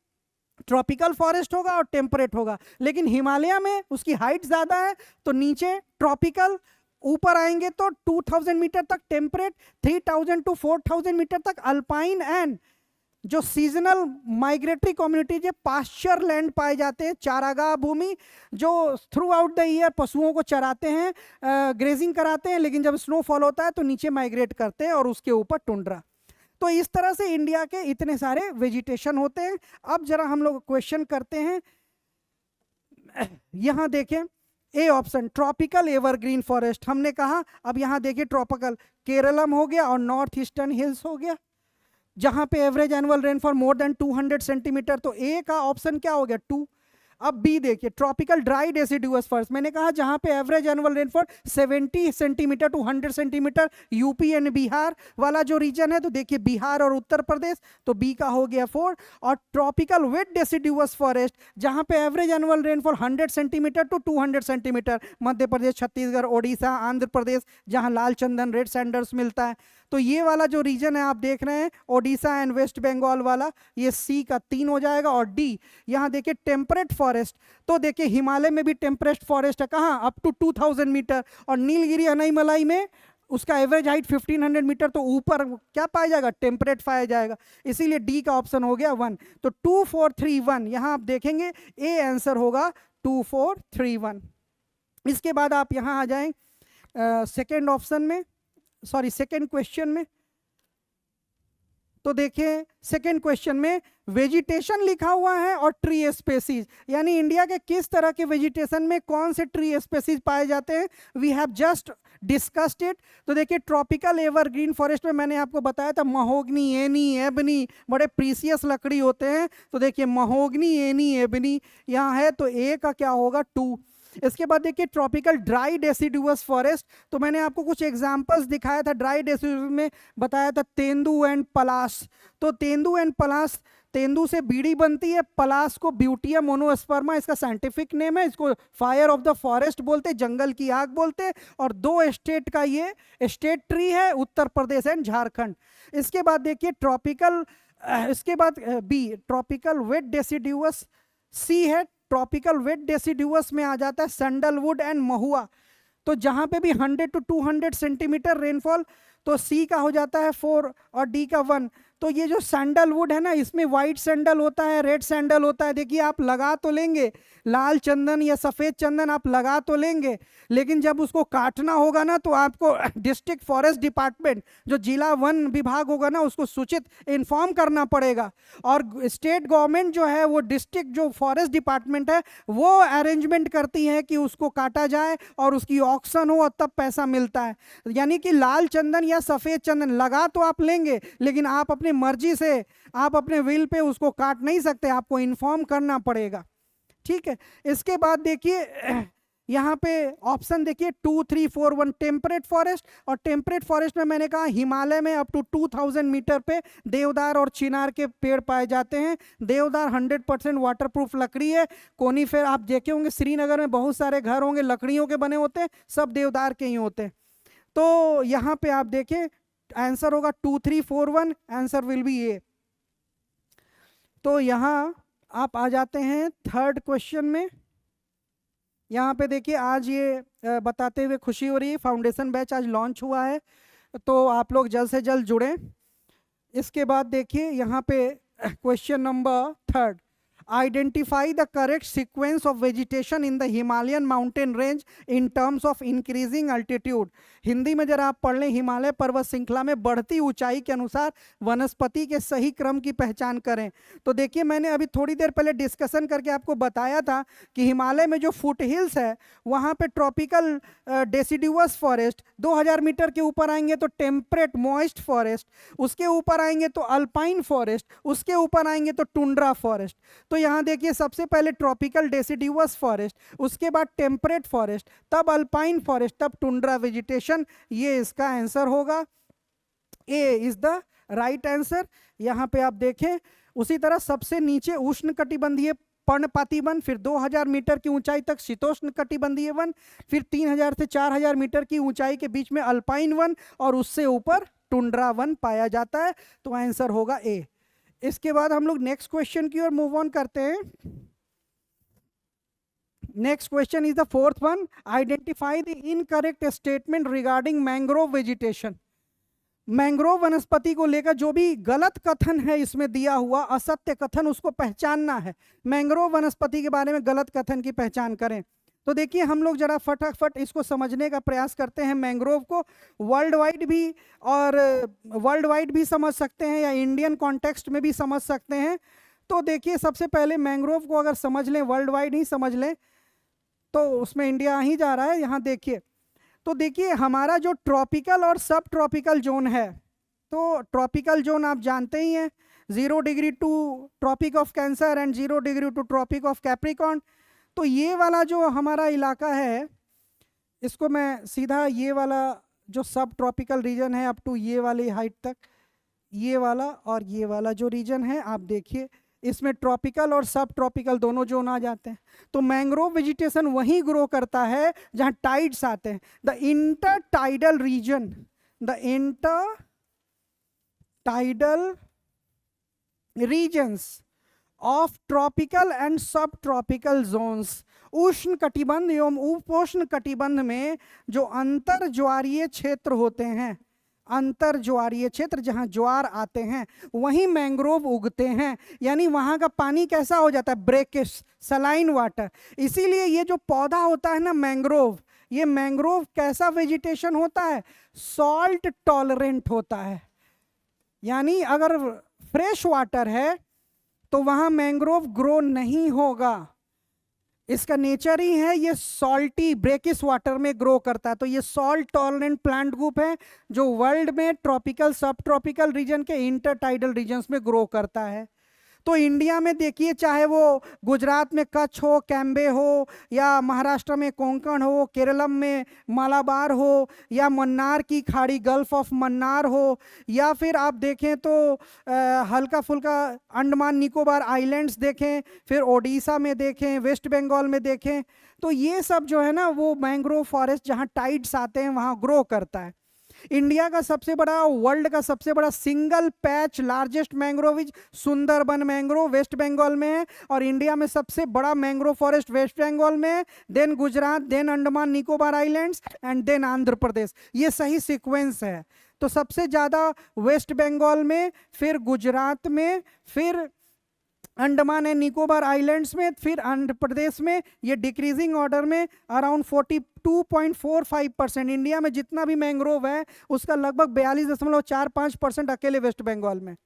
ट्रॉपिकल फॉरेस्ट होगा और टेम्परेट होगा, लेकिन हिमालय में उसकी हाइट ज्यादा है तो नीचे ट्रॉपिकल, ऊपर आएंगे तो 2000 मीटर तक टेम्परेट, 3000 to 4000 मीटर तक अल्पाइन, एंड जो सीजनल माइग्रेटरी कम्युनिटी जो पास्चर लैंड पाए जाते हैं, चारागाह भूमि, जो थ्रू आउट द ईयर पशुओं को चराते हैं, ग्रेजिंग कराते हैं, लेकिन जब स्नोफॉल होता है तो नीचे माइग्रेट करते हैं, और उसके ऊपर टुंड्रा। तो इस तरह से इंडिया के इतने सारे वेजिटेशन होते हैं। अब जरा हम लोग क्वेश्चन करते हैं, यहां देखें A option tropical evergreen forest हमने कहा। अब यहां देखिए ट्रॉपिकल केरलम हो गया और नॉर्थ ईस्टर्न हिल्स हो गया, जहां पे average annual rainfall more than 200 centimetre, तो ए का ऑप्शन क्या हो गया 2। अब बी देखिए ट्रॉपिकल ड्राई डेसिडुअस फॉरेस्ट, मैंने कहा जहां पे average annual rainfall 70 centimetre to 100 centimetre, UP and Bihar वाला जो रीजन है, तो देखिए बिहार और उत्तर प्रदेश, तो बी का हो गया 4। और ट्रॉपिकल वेट डेसिडुअस फॉरेस्ट जहां पे average annual rainfall 100 centimetre to 200 centimetre, Madhya Pradesh, Chhattisgarh, Odisha, Andhra Pradesh, जहां लाल चंदन रेड सैंडल्स मिलता है, तो ये वाला जो रीजन है आप देख रहे हैं ओडिशा एंड वेस्ट बंगाल वाला, ये सी का 3 हो जाएगा। और डी यहाँ देखिए टेम्परेट फॉरेस्ट, तो देखिए हिमालय में भी टेम्परेट फॉरेस्ट है, कहाँ अप टू 2000 मीटर, और नीलगिरी अनाईमलाई में उसका एवरेज हाइट 1500 मीटर, तो ऊपर क्या पाया जाएगा टेम्परेट पाया जाएगा, इसीलिए डी का ऑप्शन हो गया 1। तो 2 4 3 1 यहाँ आप देखेंगे ए आंसर होगा 2 4 3 1। इसके बाद आप यहाँ आ जाएं सेकेंड ऑप्शन में, सॉरी सेकेंड क्वेश्चन में, तो देखिए सेकेंड क्वेश्चन में वेजिटेशन लिखा हुआ है और ट्री स्पेसीज, यानी इंडिया के किस तरह के वेजिटेशन में कौन से ट्री स्पेसीज पाए जाते हैं, we have just discussed it. तो देखिए ट्रॉपिकल एवरग्रीन फॉरेस्ट में मैंने आपको बताया था महोगनी, एनी, एबनी बड़े प्रीसियस लकड़ी होते हैं, तो देखिए महोगनी, एनी, एबनी यहाँ है, तो ए का क्या होगा 2। इसके बाद देखिए ट्रॉपिकल ड्राई डेसिडुअस फॉरेस्ट, तो मैंने आपको कुछ एग्जांपल्स दिखाया था ड्राई डेसिडुअस में, बताया था तेंदू एंड पलाश। तो तेंदू एंड पलाश, तेंदू से बीड़ी बनती है, पलाश को ब्यूटिया मोनोस्पर्मा इसका साइंटिफिक नेम है, इसको फायर ऑफ द फॉरेस्ट बोलते हैं, जंगल की आग बोलते हैं, और 2 स्टेट का ये स्टेट ट्री है, उत्तर प्रदेश एंड झारखंड। इसके बाद देखिए ट्रॉपिकल, इसके बाद बी ट्रॉपिकल वेट डेसिडुअस, सी है ट्रॉपिकल वेट डेसिडुअस में आ जाता है सैंडलवुड एंड महुआ, तो जहां पे भी 100 to 200 सेंटीमीटर रेनफॉल, तो सी का हो जाता है 4 और डी का 1। तो ये जो सैंडलवुड है ना, इसमें वाइट सैंडल होता है, रेड सैंडल होता है, देखिए आप लगा तो लेंगे लाल चंदन या सफ़ेद चंदन आप लगा तो लेंगे, लेकिन जब उसको काटना होगा ना तो आपको डिस्ट्रिक्ट फॉरेस्ट डिपार्टमेंट जो जिला वन विभाग होगा ना उसको सूचित इन्फॉर्म करना पड़ेगा, और स्टेट गवर्नमेंट जो है वो डिस्ट्रिक्ट जो फॉरेस्ट डिपार्टमेंट है वो अरेंजमेंट करती है कि उसको काटा जाए और उसकी ऑक्शन हो और तब पैसा मिलता है। यानी कि लाल चंदन या सफ़ेद चंदन लगा तो आप लेंगे, लेकिन आप अपनी मर्जी से, आप अपने विल पे उसको काट नहीं सकते, आपको इन्फॉर्म करना पड़ेगा। ठीक है, इसके बाद देखिए यहाँ पे ऑप्शन देखिए 2 3 4 1 टेम्परेट फॉरेस्ट, और टेम्परेट फॉरेस्ट में मैंने कहा हिमालय में अप टू 2000 मीटर पे देवदार और चिनार के पेड़ पाए जाते हैं। देवदार 100% वाटरप्रूफ लकड़ी है। कोनीफेर आप देखे होंगे श्रीनगर में बहुत सारे घर होंगे लकड़ियों के बने होते हैं, सब देवदार के ही होते हैं। तो यहाँ पे आप देखें आंसर होगा 2 3 4 1, आंसर विल बी ए। तो यहाँ आप आ जाते हैं थर्ड क्वेश्चन में। यहाँ पे देखिए आज ये बताते हुए खुशी हो रही है, फाउंडेशन बैच आज लॉन्च हुआ है, तो आप लोग जल्द से जल्द जुड़ें। इसके बाद देखिए यहाँ पे question number third, identify the correct sequence of vegetation in the Himalayan mountain range in terms of increasing altitude. Hindi में जरा आप पढ़ लें, हिमालय पर्वत श्रृंखला में बढ़ती ऊंचाई के अनुसार वनस्पति के सही क्रम की पहचान करें। तो देखिए मैंने अभी थोड़ी देर पहले डिस्कशन करके आपको बताया था कि हिमालय में जो फुट हिल्स है वहाँ पे ट्रॉपिकल डेसिडुअस फॉरेस्ट, 2000 मीटर के ऊपर आएंगे तो टेम्परेट मॉइस्ट फॉरेस्ट, उसके ऊपर आएंगे तो अल्पाइन फॉरेस्ट, उसके ऊपर आएंगे तो टुंड्रा फॉरेस्ट। तो यहाँ देखिए सबसे पहले ट्रॉपिकल डेसिडुअस फॉरेस्ट, उसके बाद टेम्परेट फॉरेस्ट, तब अल्पाइन फॉरेस्ट, तब टुंड्रा वेजिटेशन, ये इसका आंसर होगा। ए इज द राइट आंसर। यहाँ पे आप देखें उसी तरह सबसे नीचे उष्णकटिबंधीय पर्णपाती वन, फिर 2000 मीटर की ऊंचाई तक शीतोष्ण कटिबंधीय वन, फिर 3000 से 4000 मीटर की ऊंचाई के बीच में अल्पाइन वन, और उससे ऊपर टुंड्रा वन पाया जाता है। तो आंसर होगा ए। इसके बाद हम लोग नेक्स्ट क्वेश्चन की ओर मूव ऑन करते हैं। Next question is the fourth one, identify the incorrect statement regarding mangrove vegetation. Mangrove वनस्पति को लेकर जो भी गलत कथन है इसमें दिया हुआ, असत्य कथन, उसको पहचानना है। मैंग्रोव वनस्पति के बारे में गलत कथन की पहचान करें। तो देखिए हम लोग जरा फटाफट इसको समझने का प्रयास करते हैं। मैंग्रोव को वर्ल्ड वाइड भी समझ सकते हैं या इंडियन कॉन्टेक्स्ट में भी समझ सकते हैं। तो देखिए सबसे पहले मैंग्रोव को अगर समझ लें, वर्ल्ड वाइड ही समझ लें, तो उसमें इंडिया ही जा रहा है। यहाँ देखिए, तो देखिए हमारा जो ट्रॉपिकल और सब ट्रॉपिकल जोन है, तो ट्रॉपिकल जोन आप जानते ही हैं, 0 degree to Tropic of Cancer and 0 degree to Tropic of Capricorn. तो ये वाला जो हमारा इलाका है, इसको मैं सीधा ये वाला जो सब ट्रॉपिकल रीजन है अप टू ये वाली हाइट तक, ये वाला और ये वाला जो रीजन है, आप देखिए इसमें ट्रॉपिकल और सब ट्रॉपिकल दोनों जोन आ जाते हैं। तो मैंग्रोव वेजिटेशन वहीं ग्रो करता है जहां टाइड्स आते हैं। The inter tidal regions of tropical and sub tropical zones, उष्ण कटिबंध एवं उपोष्ण कटिबंध में जो अंतर ज्वारीय क्षेत्र होते हैं, अंतर ज्वारीय क्षेत्र जहां ज्वार आते हैं, वहीं मैंग्रोव उगते हैं। यानी वहां का पानी कैसा हो जाता है, ब्रेकिश, सलाइन वाटर। इसीलिए ये जो पौधा होता है ना मैंग्रोव, ये मैंग्रोव कैसा वेजिटेशन होता है, सॉल्ट टॉलरेंट होता है। यानी अगर फ्रेश वाटर है तो वहां मैंग्रोव ग्रो नहीं होगा, इसका नेचर ही है, ये सॉल्टी ब्रेकिस वाटर में ग्रो करता है। तो ये सॉल्ट टॉलरेंट प्लांट ग्रुप है जो वर्ल्ड में ट्रॉपिकल सब ट्रॉपिकल रीजन के इंटरटाइडल रीजन्स में ग्रो करता है। तो इंडिया में देखिए, चाहे वो गुजरात में कच्छ हो, कैम्बे हो, या महाराष्ट्र में कोंकण हो, केरलम में मालाबार हो, या मन्नार की खाड़ी गल्फ ऑफ मन्नार हो, या फिर आप देखें तो हल्का फुल्का अंडमान निकोबार आइलैंड्स देखें, फिर ओडिशा में देखें, वेस्ट बंगाल में देखें, तो ये सब जो है ना वो मैंग्रोव फॉरेस्ट जहाँ टाइड्स आते हैं वहाँ ग्रो करता है। इंडिया का सबसे बड़ा, वर्ल्ड का सबसे बड़ा single patch largest mangrove Sundarban mangrove West Bengal में है, और इंडिया में सबसे बड़ा मैंग्रोव फॉरेस्ट वेस्ट बंगाल में है, then Gujarat, then Andaman Nicobar islands and then Andhra Pradesh. ये सही सीक्वेंस है। तो सबसे ज़्यादा वेस्ट बंगाल में, फिर गुजरात में, फिर अंडमान एंड निकोबार आइलैंड्स में, फिर आंध्र प्रदेश में। ये डिक्रीजिंग ऑर्डर में अराउंड 42.45%। इंडिया में जितना भी मैंग्रोव है उसका लगभग 42.45% अकेले वेस्ट बंगाल में।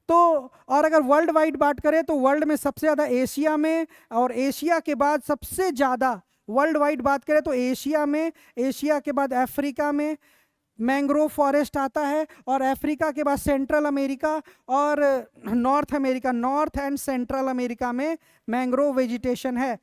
तो और अगर वर्ल्ड वाइड बात करें तो वर्ल्ड में सबसे ज़्यादा एशिया में, और एशिया के बाद सबसे ज़्यादा वर्ल्ड वाइड बात करें तो एशिया में, एशिया के बाद अफ्रीका में मैंग्रोव फॉरेस्ट आता है, और अफ्रीका के बाद सेंट्रल अमेरिका और north America, north and central America में मैंग्रोव वेजिटेशन है।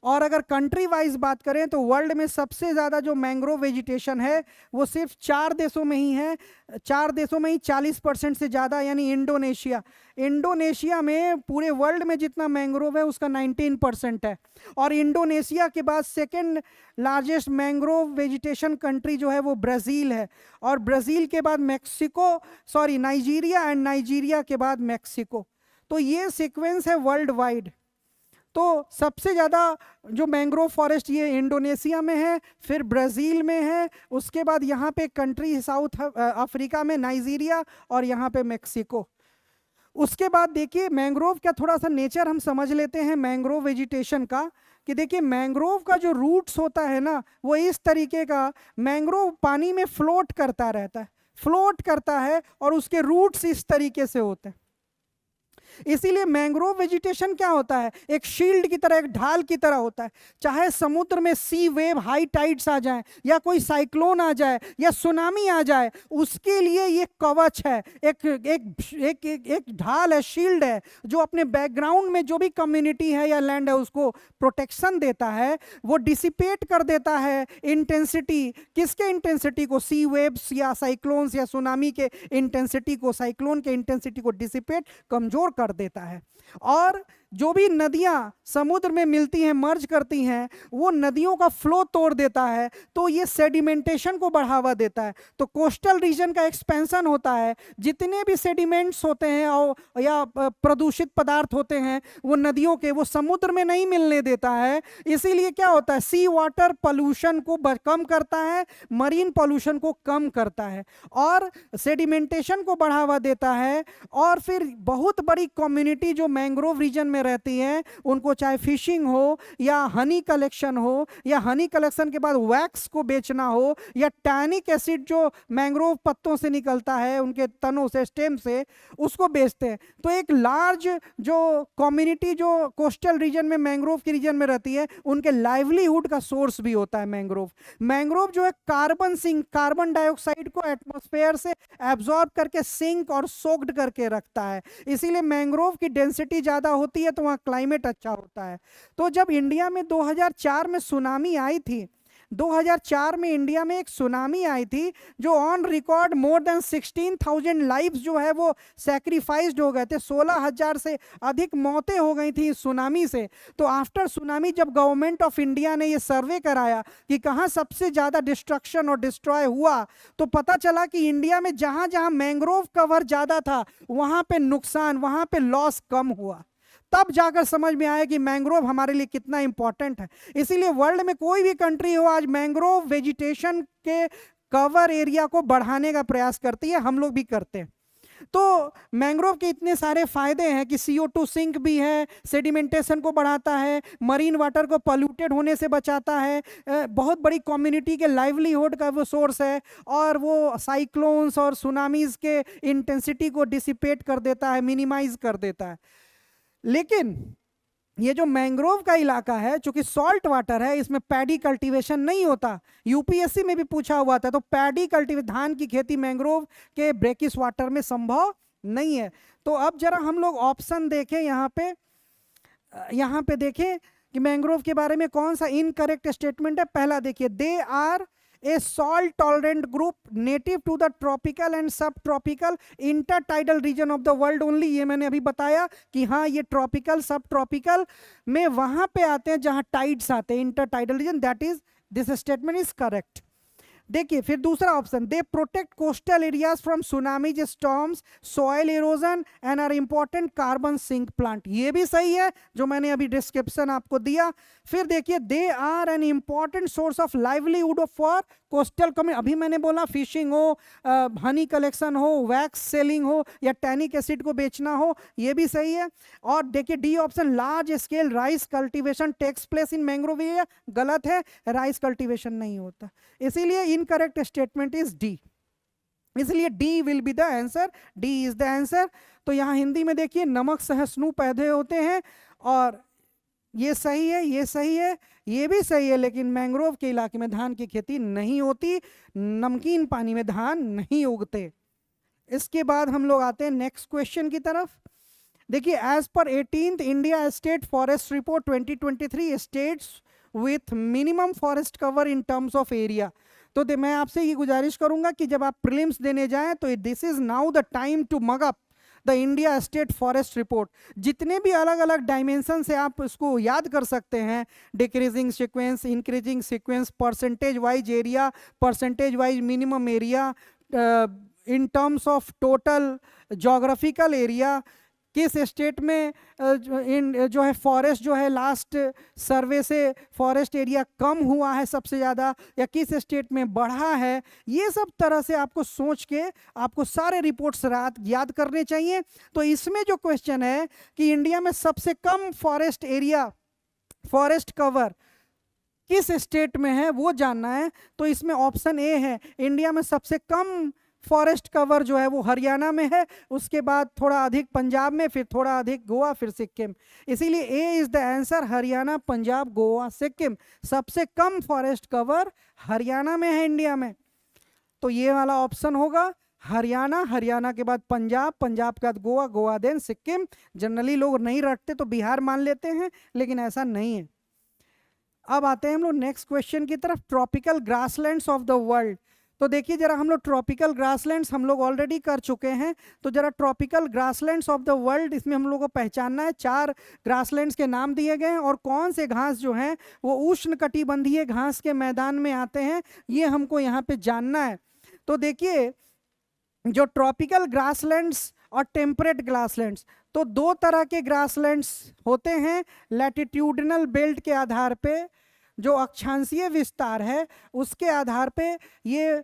और अगर कंट्री वाइज बात करें तो वर्ल्ड में सबसे ज़्यादा जो मैंग्रोव वेजिटेशन है वो सिर्फ 4 देशों में ही है, 4 देशों में ही 40% से ज़्यादा, यानी इंडोनेशिया। इंडोनेशिया में पूरे वर्ल्ड में जितना मैंग्रोव है उसका 19% है। और इंडोनेशिया के बाद second largest mangrove vegetation country जो है वो ब्राज़ील है, और ब्राज़ील के बाद नाइजीरिया, एंड नाइजीरिया के बाद मैक्सिको। तो ये सीक्वेंस है वर्ल्ड वाइड। तो सबसे ज़्यादा जो मैंग्रोव फॉरेस्ट ये इंडोनेशिया में है, फिर ब्राज़ील में है, उसके बाद यहाँ पे कंट्री साउथ अफ्रीका में नाइजीरिया, और यहाँ पे मैक्सिको। उसके बाद देखिए मैंग्रोव का थोड़ा सा नेचर हम समझ लेते हैं मैंग्रोव वेजिटेशन का, कि देखिए मैंग्रोव का जो रूट्स होता है ना वो इस तरीके का, मैंग्रोव पानी में फ्लोट करता रहता है, फ्लोट करता है, और उसके रूट्स इस तरीके से होते हैं। इसीलिए मैंग्रोव वेजिटेशन क्या होता है, एक शील्ड की तरह, एक ढाल की तरह होता है। चाहे समुद्र में सी वेव, हाई टाइड्स आ जाएं, या कोई साइक्लोन आ जाए, या सुनामी आ जाए, उसके लिए ये कवच है, एक एक एक एक, एक ढाल है, शील्ड है, जो अपने बैकग्राउंड में जो भी कम्युनिटी है या लैंड है उसको प्रोटेक्शन देता है। वो डिसिपेट कर देता है इंटेंसिटी, किसके इंटेंसिटी को, सी वेव्स या साइक्लोन्स या सुनामी के इंटेंसिटी को, साइक्लोन के इंटेंसिटी को डिसिपेट, कमजोर कर देता है। और जो भी नदियां समुद्र में मिलती हैं, मर्ज करती हैं, वो नदियों का फ्लो तोड़ देता है, तो ये सेडिमेंटेशन को बढ़ावा देता है। तो कोस्टल रीजन का एक्सपेंशन होता है, जितने भी सेडिमेंट्स होते हैं और या प्रदूषित पदार्थ होते हैं वो नदियों के, वो समुद्र में नहीं मिलने देता है। इसीलिए क्या होता है, सी वाटर पोल्यूशन को कम करता है, मरीन पोल्यूशन को कम करता है और सेडिमेंटेशन को बढ़ावा देता है। और फिर बहुत बड़ी कम्युनिटी जो मैंग्रोव रीजन में रहती है, उनको चाहे फिशिंग हो या हनी कलेक्शन हो, या हनी कलेक्शन के बाद वैक्स को बेचना हो, या टैनिक एसिड जो मैंग्रोव पत्तों से निकलता है, उनके तनों से, स्टेम से, उसको बेचते हैं। तो एक लार्ज जो कम्युनिटी जो कोस्टल रीजन में, मैंग्रोव के रीजन में रहती है, उनके लाइवलीहुड का सोर्स भी होता है मैंग्रोव। मैंग्रोव जो है कार्बन सिंक, कार्बन डाइऑक्साइड को एटमॉस्फेयर से एब्जॉर्ब करके सिंक और सोक्ड करके रखता है। इसीलिए मैंग्रोव की डेंसिटी ज़्यादा होती है, तो वहाँ क्लाइमेट अच्छा होता है। तो जब इंडिया में 2004 में सुनामी आई थी, 2004 में इंडिया में एक सुनामी आई थी, जो on record more than 16,000 lives जो है वो सैक्रिफाइस्ड हो गए थे, 16,000 से अधिक मौतें हो गई थी इस सुनामी से। तो आफ्टर सुनामी जब गवर्नमेंट ऑफ इंडिया ने ये सर्वे कराया कि कहाँ सबसे ज़्यादा डिस्ट्रक्शन और डिस्ट्रॉय हुआ, तो पता चला कि इंडिया में जहाँ जहाँ मैंग्रोव कवर ज़्यादा था, वहाँ पे नुकसान, वहाँ पे लॉस कम हुआ। तब जाकर समझ में आया कि मैंग्रोव हमारे लिए कितना इंपॉर्टेंट है। इसीलिए वर्ल्ड में कोई भी कंट्री हो, आज मैंग्रोव वेजिटेशन के कवर एरिया को बढ़ाने का प्रयास करती है, हम लोग भी करते हैं। तो मैंग्रोव के इतने सारे फायदे हैं कि CO2 सिंक भी है, सेडिमेंटेशन को बढ़ाता है, मरीन वाटर को पॉल्यूटेड होने से बचाता है, बहुत बड़ी कम्युनिटी के लाइवलीहुड का वो सोर्स है, और वो साइक्लोन्स और सुनामीज के इंटेंसिटी को डिसिपेट कर देता है, मिनिमाइज कर देता है। लेकिन ये जो मैंग्रोव का इलाका है, चूंकि सॉल्ट वाटर है, इसमें पैडी कल्टीवेशन नहीं होता। यूपीएससी में भी पूछा हुआ था, तो पैडी कल्टीवेशन, धान की खेती मैंग्रोव के ब्रेकिश वाटर में संभव नहीं है। तो अब जरा हम लोग ऑप्शन देखें, यहाँ पे देखें कि मैंग्रोव के बारे में कौन सा इनकरेक्ट स्टेटमेंट है। पहला देखिए, they are a salt tolerant group native to the tropical and subtropical intertidal region of the world only। ये मैंने अभी बताया कि हाँ, ये ट्रॉपिकल सब ट्रॉपिकल में वहां पे आते हैं जहां टाइड्स आते हैं, intertidal region, that is, this statement is correct. देखिए फिर दूसरा option, they protect coastal areas from tsunamis, storms, soil erosion and are important carbon sink plant, ये भी सही है जो मैंने अभी डिस्क्रिप्शन आपको दिया। फिर देखिए, they are an important source of livelihood for coastal community, अभी मैंने बोला फिशिंग हो, हनी कलेक्शन हो, वैक्स सेलिंग हो, या टैनिक एसिड को बेचना हो, ये भी सही है। और देखिए D option, large scale rice cultivation takes place in mangrove area, गलत है, राइस कल्टीवेशन नहीं होता। इसीलिए इनकरेक्ट स्टेटमेंट इज डी, इसलिए D will be the answer, D is the answer. तो यहाँ हिंदी में देखिए, नमक सहिष्णु पौधे होते हैं, और ये सही है, ये सही है, ये भी सही है, लेकिन मैंग्रोव के इलाके में धान की खेती नहीं होती, नमकीन पानी में धान नहीं उगते। इसके बाद हम लोग आते हैं नेक्स्ट क्वेश्चन की तरफ। देखिए, as per 18th India state forest report 2023, states with minimum forest cover in terms of area. तो मैं आपसे ये गुजारिश करूंगा कि जब आप प्रीलिम्स देने जाएं, तो this is now the time to mug up the India state forest report. जितने भी अलग अलग डायमेंशन से आप इसको याद कर सकते हैं, decreasing sequence, increasing sequence, percentage wise area, percentage wise minimum area, in terms of total geographical area, किस स्टेट में जो है फॉरेस्ट जो है लास्ट सर्वे से फॉरेस्ट एरिया कम हुआ है सबसे ज़्यादा, या किस स्टेट में बढ़ा है, ये सब तरह से आपको सोच के आपको सारे रिपोर्ट्स याद करने चाहिए। तो इसमें जो क्वेश्चन है कि इंडिया में सबसे कम फॉरेस्ट एरिया, फॉरेस्ट कवर किस स्टेट में है, वो जानना है। तो इसमें ऑप्शन ए है, इंडिया में सबसे कम फॉरेस्ट कवर जो है वो हरियाणा में है, उसके बाद थोड़ा अधिक पंजाब में, फिर थोड़ा अधिक गोवा, फिर सिक्किम। इसीलिए A is the answer, Haryana, Punjab, Goa, Sikkim. सबसे कम फॉरेस्ट कवर हरियाणा में है इंडिया में, तो ये वाला ऑप्शन होगा हरियाणा, हरियाणा के बाद पंजाब, पंजाब के बाद गोवा, गोवा देन सिक्किम। जनरली लोग नहीं रटते तो बिहार मान लेते हैं, लेकिन ऐसा नहीं है। अब आते हैं हम लोग नेक्स्ट क्वेश्चन की तरफ, tropical grasslands of the world. तो देखिए जरा, हम लोग ट्रॉपिकल ग्रासलैंड्स हम लोग ऑलरेडी कर चुके हैं। तो जरा tropical grasslands of the world, इसमें हम लोग को पहचानना है। 4 ग्रासलैंड्स के नाम दिए गए हैं और कौन से घास जो हैं वो उष्णकटिबंधीय घास के मैदान में आते हैं, ये हमको यहाँ पे जानना है। तो देखिए, जो ट्रॉपिकल ग्रासलैंड्स और टेम्परेट ग्रासलैंड्स, तो 2 तरह के ग्रासलैंड्स होते हैं। लैटिट्यूडनल बेल्ट के आधार पे, जो अक्षांशीय विस्तार है उसके आधार पे, ये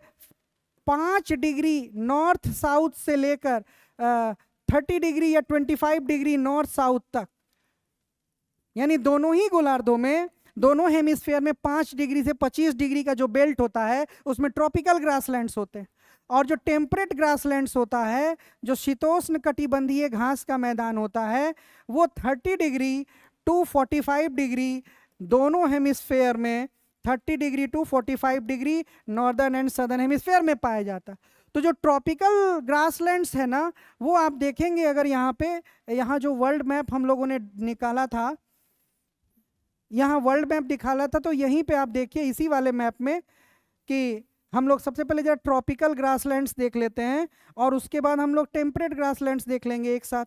5 डिग्री नॉर्थ साउथ से लेकर 30 डिग्री या 25 डिग्री नॉर्थ साउथ तक, यानी दोनों ही गोलार्धों में, दोनों हेमिस्फीयर में 5 डिग्री से 25 डिग्री का जो बेल्ट होता है उसमें ट्रॉपिकल ग्रासलैंड्स होते हैं। और जो टेम्परेट ग्रासलैंड्स होता है, जो शीतोष्ण कटिबंधीय घास का मैदान होता है, वो 30 डिग्री टू 45 डिग्री दोनों हेमिस्फेयर में, 30 degree to 45 degree northern and southern hemisphere में पाया जाता है। तो जो ट्रॉपिकल ग्रासलैंड्स है ना, वो आप देखेंगे अगर यहाँ पे, यहाँ जो वर्ल्ड मैप हम लोगों ने निकाला था, यहाँ वर्ल्ड मैप निकाला था, तो यहीं पे आप देखिए इसी वाले मैप में कि हम लोग सबसे पहले जरा ट्रॉपिकल ग्रासलैंड्स देख लेते हैं और उसके बाद हम लोग टेम्परेट ग्रासलैंड्स देख लेंगे एक साथ।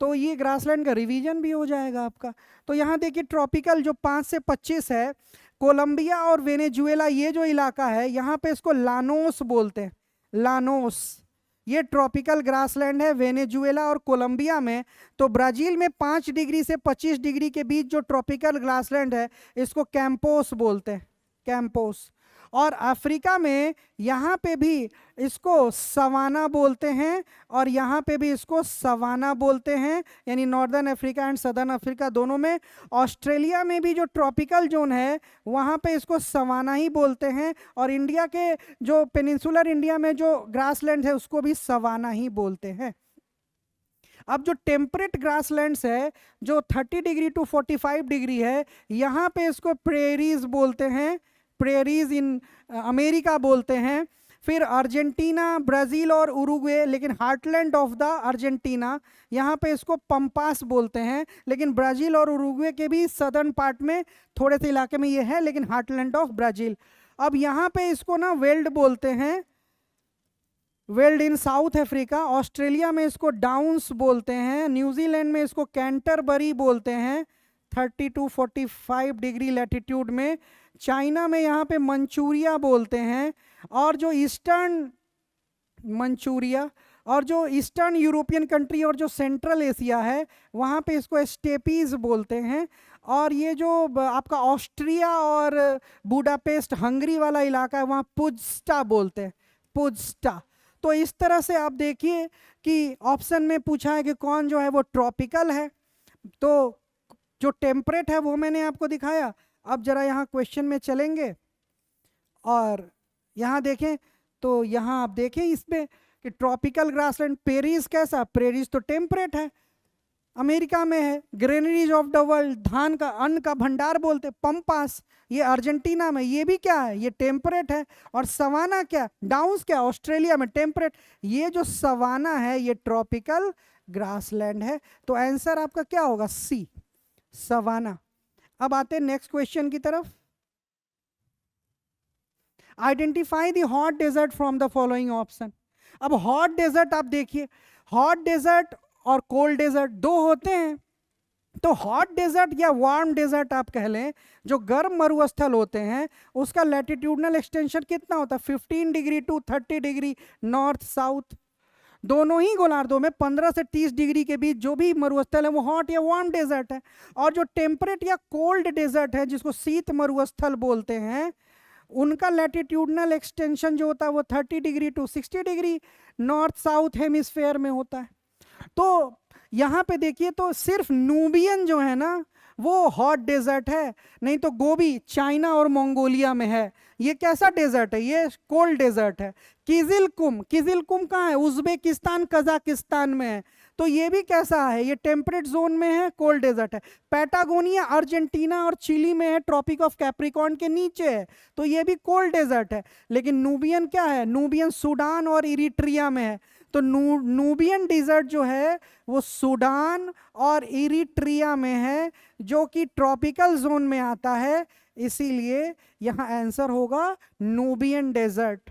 तो ये ग्रासलैंड का रिवीजन भी हो जाएगा आपका। तो यहाँ देखिए ट्रॉपिकल जो 5 से 25 है, कोलंबिया और वेनेजुएला, ये जो इलाका है यहाँ पे इसको लानोस बोलते हैं, लानोस। ये ट्रॉपिकल ग्रासलैंड है वेनेजुएला और कोलंबिया में। तो ब्राजील में 5 डिग्री से 25 डिग्री के बीच जो ट्रॉपिकल ग्रासलैंड है इसको कैंपोस बोलते हैं, कैंपोस। और अफ्रीका में यहाँ पे भी इसको सवाना बोलते हैं और यहाँ पे भी इसको सवाना बोलते हैं, यानी northern Africa and southern Africa दोनों में। ऑस्ट्रेलिया में भी जो ट्रॉपिकल जोन है वहाँ पे इसको सवाना ही बोलते हैं। और इंडिया के जो पेनिनसुलर इंडिया में जो ग्रासलैंड है उसको भी सवाना ही बोलते हैं। अब जो टेम्परेट ग्रासलैंड्स है, जो 30 डिग्री टू 45 डिग्री है, यहाँ पे इसको प्रेरीज बोलते हैं, प्रेरीज इन अमेरिका बोलते हैं। फिर अर्जेंटीना, ब्राज़ील और उरुग्वे, लेकिन हार्टलैंड ऑफ द अर्जेंटीना, यहाँ पे इसको पंपास बोलते हैं। लेकिन ब्राज़ील और उरुग्वे के भी सदर्न पार्ट में थोड़े से इलाके में ये है, लेकिन हार्टलैंड ऑफ ब्राज़ील। अब यहाँ पे इसको ना वेल्ड बोलते हैं, वेल्ड इन साउथ अफ्रीका। ऑस्ट्रेलिया में इसको डाउन्स बोलते हैं। न्यूजीलैंड में इसको कैंटरबरी बोलते हैं 30 टू 45 डिग्री लैटिट्यूड में। चाइना में यहाँ पे मंचूरिया बोलते हैं। और जो ईस्टर्न मंचूरिया और जो ईस्टर्न यूरोपियन कंट्री और जो सेंट्रल एशिया है वहाँ पे इसको स्टेपीज बोलते हैं। और ये जो आपका ऑस्ट्रिया और बुडापेस्ट हंगरी वाला इलाका है वहाँ पुज्स्टा बोलते हैं, पुज्स्टा। तो इस तरह से आप देखिए कि ऑप्शन में पूछा है कि कौन जो है वो ट्रॉपिकल है, तो जो टेम्परेट है वो मैंने आपको दिखाया। अब जरा यहाँ क्वेश्चन में चलेंगे और यहाँ देखें, तो यहाँ आप देखें इसमें कि ट्रॉपिकल ग्रासलैंड पेरीज कैसा, पेरीज तो टेम्परेट है, अमेरिका में है। ग्रेनरीज ऑफ द वर्ल्ड, धान का अन्न का भंडार बोलते, पंपास, ये अर्जेंटीना में, ये भी क्या है, ये टेम्परेट है। और सवाना क्या, डाउन्स क्या, ऑस्ट्रेलिया में टेम्परेट। ये जो सवाना है ये ट्रॉपिकल ग्रासलैंड है। तो आंसर आपका क्या होगा, सी, सवाना। अब आते हैं नेक्स्ट क्वेश्चन की तरफ। Identify the hot desert from the following option. अब हॉट डेजर्ट आप देखिए, हॉट डेजर्ट और कोल्ड डेजर्ट दो होते हैं। तो हॉट डेजर्ट या वार्म डेजर्ट आप कह लें, जो गर्म मरुस्थल होते हैं उसका लैटिट्यूडनल एक्सटेंशन कितना होता है, 15 degree to 30 degree north south. दोनों ही गोलार्धों में 15 से 30 डिग्री के बीच जो भी मरुस्थल है वो हॉट या वार्म डेजर्ट है। और जो टेम्परेट या कोल्ड डेजर्ट है, जिसको शीत मरुस्थल बोलते हैं, उनका लैटिट्यूडनल एक्सटेंशन जो होता है वो 30 degree to 60 degree north south hemisphere में होता है। तो यहाँ पे देखिए, तो सिर्फ नूबियन जो है ना वो हॉट डेजर्ट है, नहीं तो गोबी चाइना और मंगोलिया में है, ये कैसा डेजर्ट है, ये कोल्ड डेजर्ट है। किजिलकुम, किजिलकुम कहाँ है, उज्बेकिस्तान कजाकिस्तान में है, तो ये भी कैसा है, ये टेम्परेट जोन में है, कोल्ड डेजर्ट है। पैटागोनिया अर्जेंटीना और चिली में है, ट्रॉपिक ऑफ कैप्रिकॉर्न के नीचे है, तो ये भी कोल्ड डेजर्ट है। लेकिन नूबियन क्या है, नूबियन सूडान और इरिट्रिया में है, तो नूबियन डेजर्ट जो है वो सूडान और इरिट्रिया में है, जो कि ट्रॉपिकल जोन में आता है। इसीलिए यहाँ आंसर होगा नूबियन डेजर्ट।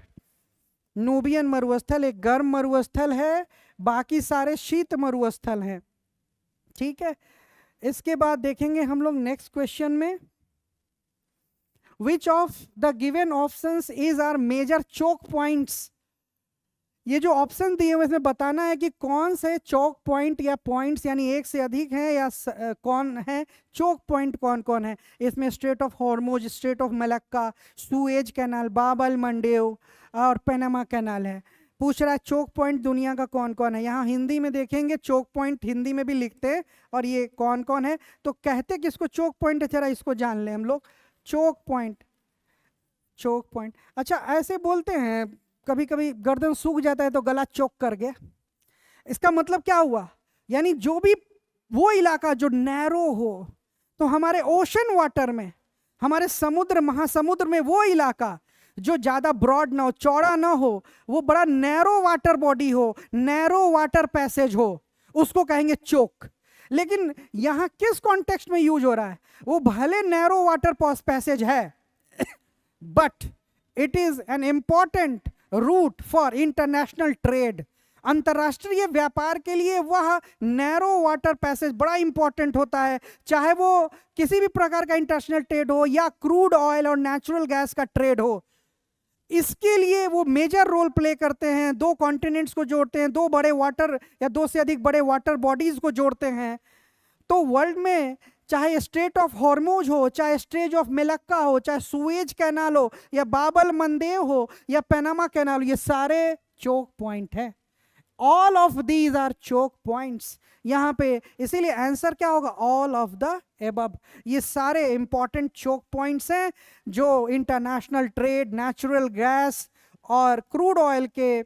नूबियन मरुस्थल एक गर्म मरुस्थल है, बाकी सारे शीत मरुस्थल हैं। ठीक है, इसके बाद देखेंगे हम लोग नेक्स्ट क्वेश्चन में, which of the given options is are major choke points. ये जो ऑप्शन दिए हुए इसमें बताना है कि कौन से चौक पॉइंट या पॉइंट्स यानी एक से अधिक हैं या कौन है चौक पॉइंट, कौन कौन है इसमें। Straight of Hormuz, straight of Malacca, Suez canal, बाब अल मंडेव और पनामा कैनाल है। पूछ रहा है चौक पॉइंट दुनिया का कौन कौन है। यहाँ हिंदी में देखेंगे चौक पॉइंट हिंदी में भी लिखते हैं और ये कौन कौन है, तो कहते किसको चौक पॉइंट है, जरा इसको जान लें हम लोग। चौक पॉइंट, चौक पॉइंट, अच्छा ऐसे बोलते हैं कभी कभी गर्दन सूख जाता है तो गला चौक कर गया, इसका मतलब क्या हुआ, यानी जो भी वो इलाका जो नैरो हो, तो हमारे ओशन वाटर में, हमारे समुद्र महासमुद्र में वो इलाका जो ज्यादा ब्रॉड ना हो, चौड़ा ना हो, वो बड़ा नैरो वाटर बॉडी हो, नैरो वाटर पैसेज हो, उसको कहेंगे चोक। लेकिन यहां किस कॉन्टेक्स्ट में यूज हो रहा है, वो भले नैरो वाटर पैसेज है but it is an important route for international trade. अंतरराष्ट्रीय व्यापार के लिए वह नैरो वाटर पैसेज बड़ा इंपॉर्टेंट होता है, चाहे वो किसी भी प्रकार का इंटरनेशनल ट्रेड हो या क्रूड ऑयल और नेचुरल गैस का ट्रेड हो, इसके लिए वो मेजर रोल प्ले करते हैं। दो कॉन्टिनेंट्स को जोड़ते हैं, दो बड़े वाटर या दो से अधिक बड़े वाटर बॉडीज को जोड़ते हैं। तो वर्ल्ड में चाहे स्ट्रेट ऑफ हॉर्मुज हो, चाहे स्ट्रेट ऑफ मलक्का हो, चाहे सुएज कैनाल हो या बाब अल मंदेव हो या पनामा कैनाल, ये सारे चोक पॉइंट है। All of these are choke points यहाँ पे, इसीलिए आंसर क्या होगा, ऑल ऑफ द एबव। ये सारे इंपॉर्टेंट चोक पॉइंट्स हैं जो इंटरनेशनल ट्रेड, नेचुरल गैस और क्रूड ऑयल के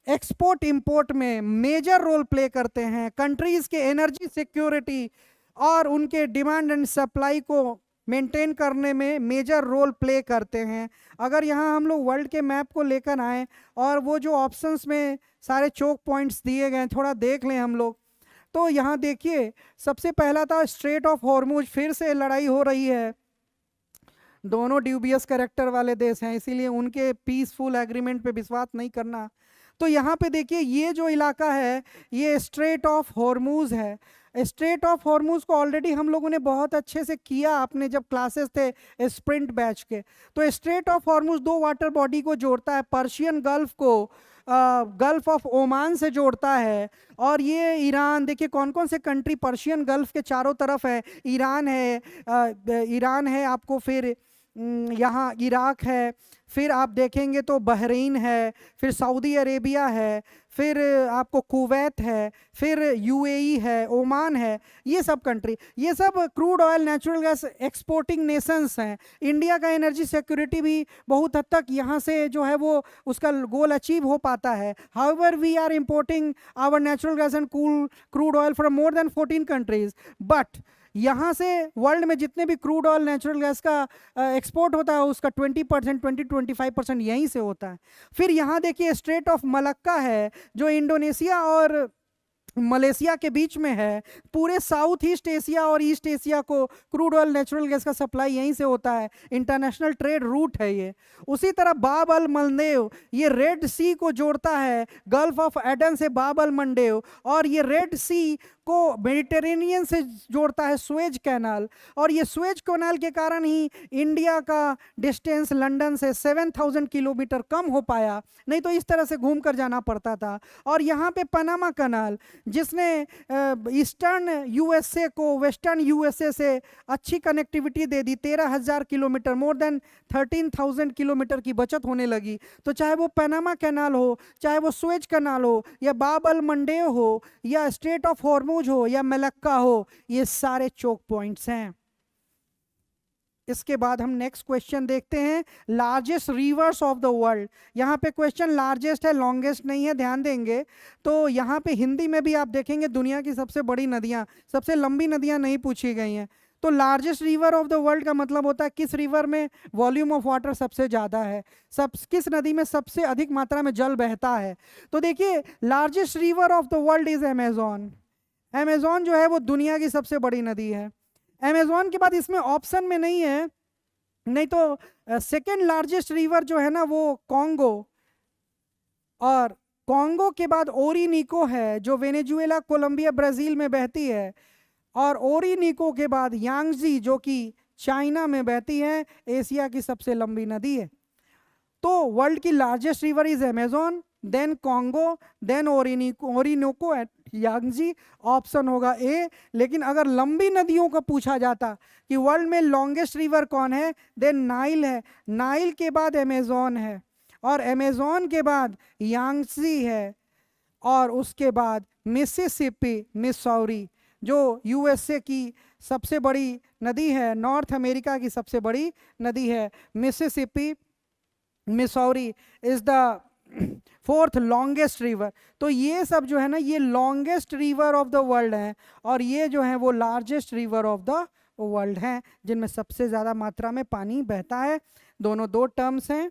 एक्सपोर्ट इंपोर्ट में मेजर रोल प्ले करते हैं। कंट्रीज के एनर्जी सिक्योरिटी और उनके डिमांड एंड सप्लाई को मेंटेन करने में मेजर रोल प्ले करते हैं। अगर यहाँ हम लोग वर्ल्ड के मैप को लेकर आए और वो जो ऑप्शंस में सारे चोक पॉइंट्स दिए गए थोड़ा देख लें हम लोग, तो यहाँ देखिए सबसे पहला था स्ट्रेट ऑफ हॉर्मुज। फिर से लड़ाई हो रही है, दोनों ड्यूबियस कैरेक्टर वाले देश हैं, इसीलिए उनके पीसफुल एग्रीमेंट पे विश्वास नहीं करना। तो यहाँ पे देखिए ये जो इलाका है ये स्ट्रेट ऑफ हॉर्मुज है। स्ट्रेट ऑफ हॉर्मुज को ऑलरेडी हम लोगों ने बहुत अच्छे से किया, आपने जब क्लासेस थे स्प्रिंट बैच के। तो स्ट्रेट ऑफ हॉर्मुज दो वाटर बॉडी को जोड़ता है, पर्शियन गल्फ को गल्फ ऑफ ओमान से जोड़ता है। और ये ईरान, देखिए कौन कौन से कंट्री पर्शियन गल्फ के चारों तरफ है, ईरान है आपको, फिर यहाँ इराक है, फिर आप देखेंगे तो बहरीन है, फिर सऊदी अरेबिया है, फिर आपको कुवैत है, फिर यूएई है, ओमान है, ये सब कंट्री, ये सब crude oil natural gas exporting Nations हैं। इंडिया का एनर्जी सिक्योरिटी भी बहुत हद तक यहाँ से जो है वो उसका गोल अचीव हो पाता है। However we are importing our natural gas and crude oil from more than 14 countries, but यहाँ से वर्ल्ड में जितने भी क्रूड ऑयल नेचुरल गैस का एक्सपोर्ट होता है उसका 20%, 20-25% यहीं से होता है। फिर यहाँ देखिए स्ट्रेट ऑफ मलक्का है जो इंडोनेशिया और मलेशिया के बीच में है। पूरे साउथ ईस्ट एशिया और ईस्ट एशिया को क्रूड ऑयल नेचुरल गैस का सप्लाई यहीं से होता है, इंटरनेशनल ट्रेड रूट है ये। उसी तरह बाब अल मंडेव ये रेड सी को जोड़ता है, गल्फ ऑफ एडन से बाब अल मंडेव, और ये रेड सी को मेडिटेरेनियन से जोड़ता है सुएज कैनाल। और ये सुएज कैनाल के कारण ही इंडिया का डिस्टेंस लंदन से 7000 किलोमीटर कम हो पाया, नहीं तो इस तरह से घूम कर जाना पड़ता था। और यहाँ पे पनामा कैनाल जिसने ईस्टर्न यूएसए को वेस्टर्न यूएसए से अच्छी कनेक्टिविटी दे दी, 13,000 किलोमीटर, मोर देन 13,000 किलोमीटर की बचत होने लगी। तो चाहे वो पनामा कैनाल हो, चाहे वो सुएज कैनाल हो, या बाब अल मंडेव हो, या स्ट्रेट ऑफ हॉर्मुज हो, या मलक्का हो, ये सारे चोक पॉइंट्स हैं। इसके बाद हम नेक्स्ट क्वेश्चन देखते हैं, largest reverse of the world. यहाँ पे क्वेश्चन लार्जेस्ट है, लॉन्गेस्ट नहीं है, ध्यान देंगे। तो यहाँ पे हिंदी में भी आप देखेंगे दुनिया की सबसे बड़ी नदियाँ, सबसे लंबी नदियाँ नहीं पूछी गई हैं। तो largest river of the world का मतलब होता है किस रिवर में वॉल्यूम ऑफ वाटर सबसे ज़्यादा है, किस नदी में सबसे अधिक मात्रा में जल बहता है। तो देखिए largest river of the world is Amazon. Amazon जो है वो दुनिया की सबसे बड़ी नदी है। अमेजॉन के बाद इसमें ऑप्शन में नहीं है, नहीं तो सेकेंड लार्जेस्ट रिवर जो है ना वो कॉन्गो, और कॉन्गो के बाद ओरिनिको है जो वेनेजुएला, कोलंबिया, ब्राजील में बहती है। और ओरिनिको के बाद यांगजी जो कि चाइना में बहती है, एशिया की सबसे लंबी नदी है। तो वर्ल्ड की largest river is Amazon, then Congo, then Orinoco and Yangtze. Option होगा ए। लेकिन अगर लंबी नदियों का पूछा जाता कि वर्ल्ड में लॉन्गेस्ट रिवर कौन है, देन नाइल है। नाइल के बाद अमेजोन है, और अमेजोन के बाद यांगजी है, और उसके बाद मिसिसिपी, मिसौरी जो यूएसए की सबसे बड़ी नदी है, नॉर्थ अमेरिका की सबसे बड़ी नदी है। Mississippi, Missouri is the fourth longest river. तो ये सब जो है ना, ये longest river of the world है, और ये जो है वो largest river of the world हैं, जिनमें सबसे ज़्यादा मात्रा में पानी बहता है। दोनों दो टर्म्स हैं।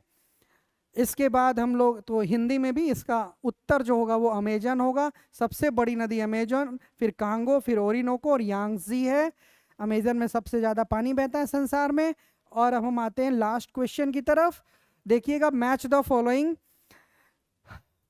इसके बाद हम लोग तो हिंदी में भी इसका उत्तर जो होगा वो अमेजन होगा। सबसे बड़ी नदी अमेजन, फिर कांगो, फिर ओरिनोको और यांगजी है। अमेजन में सबसे ज़्यादा पानी बहता है संसार में। और अब हम आते हैं लास्ट क्वेश्चन की तरफ। देखिएगा, match the following.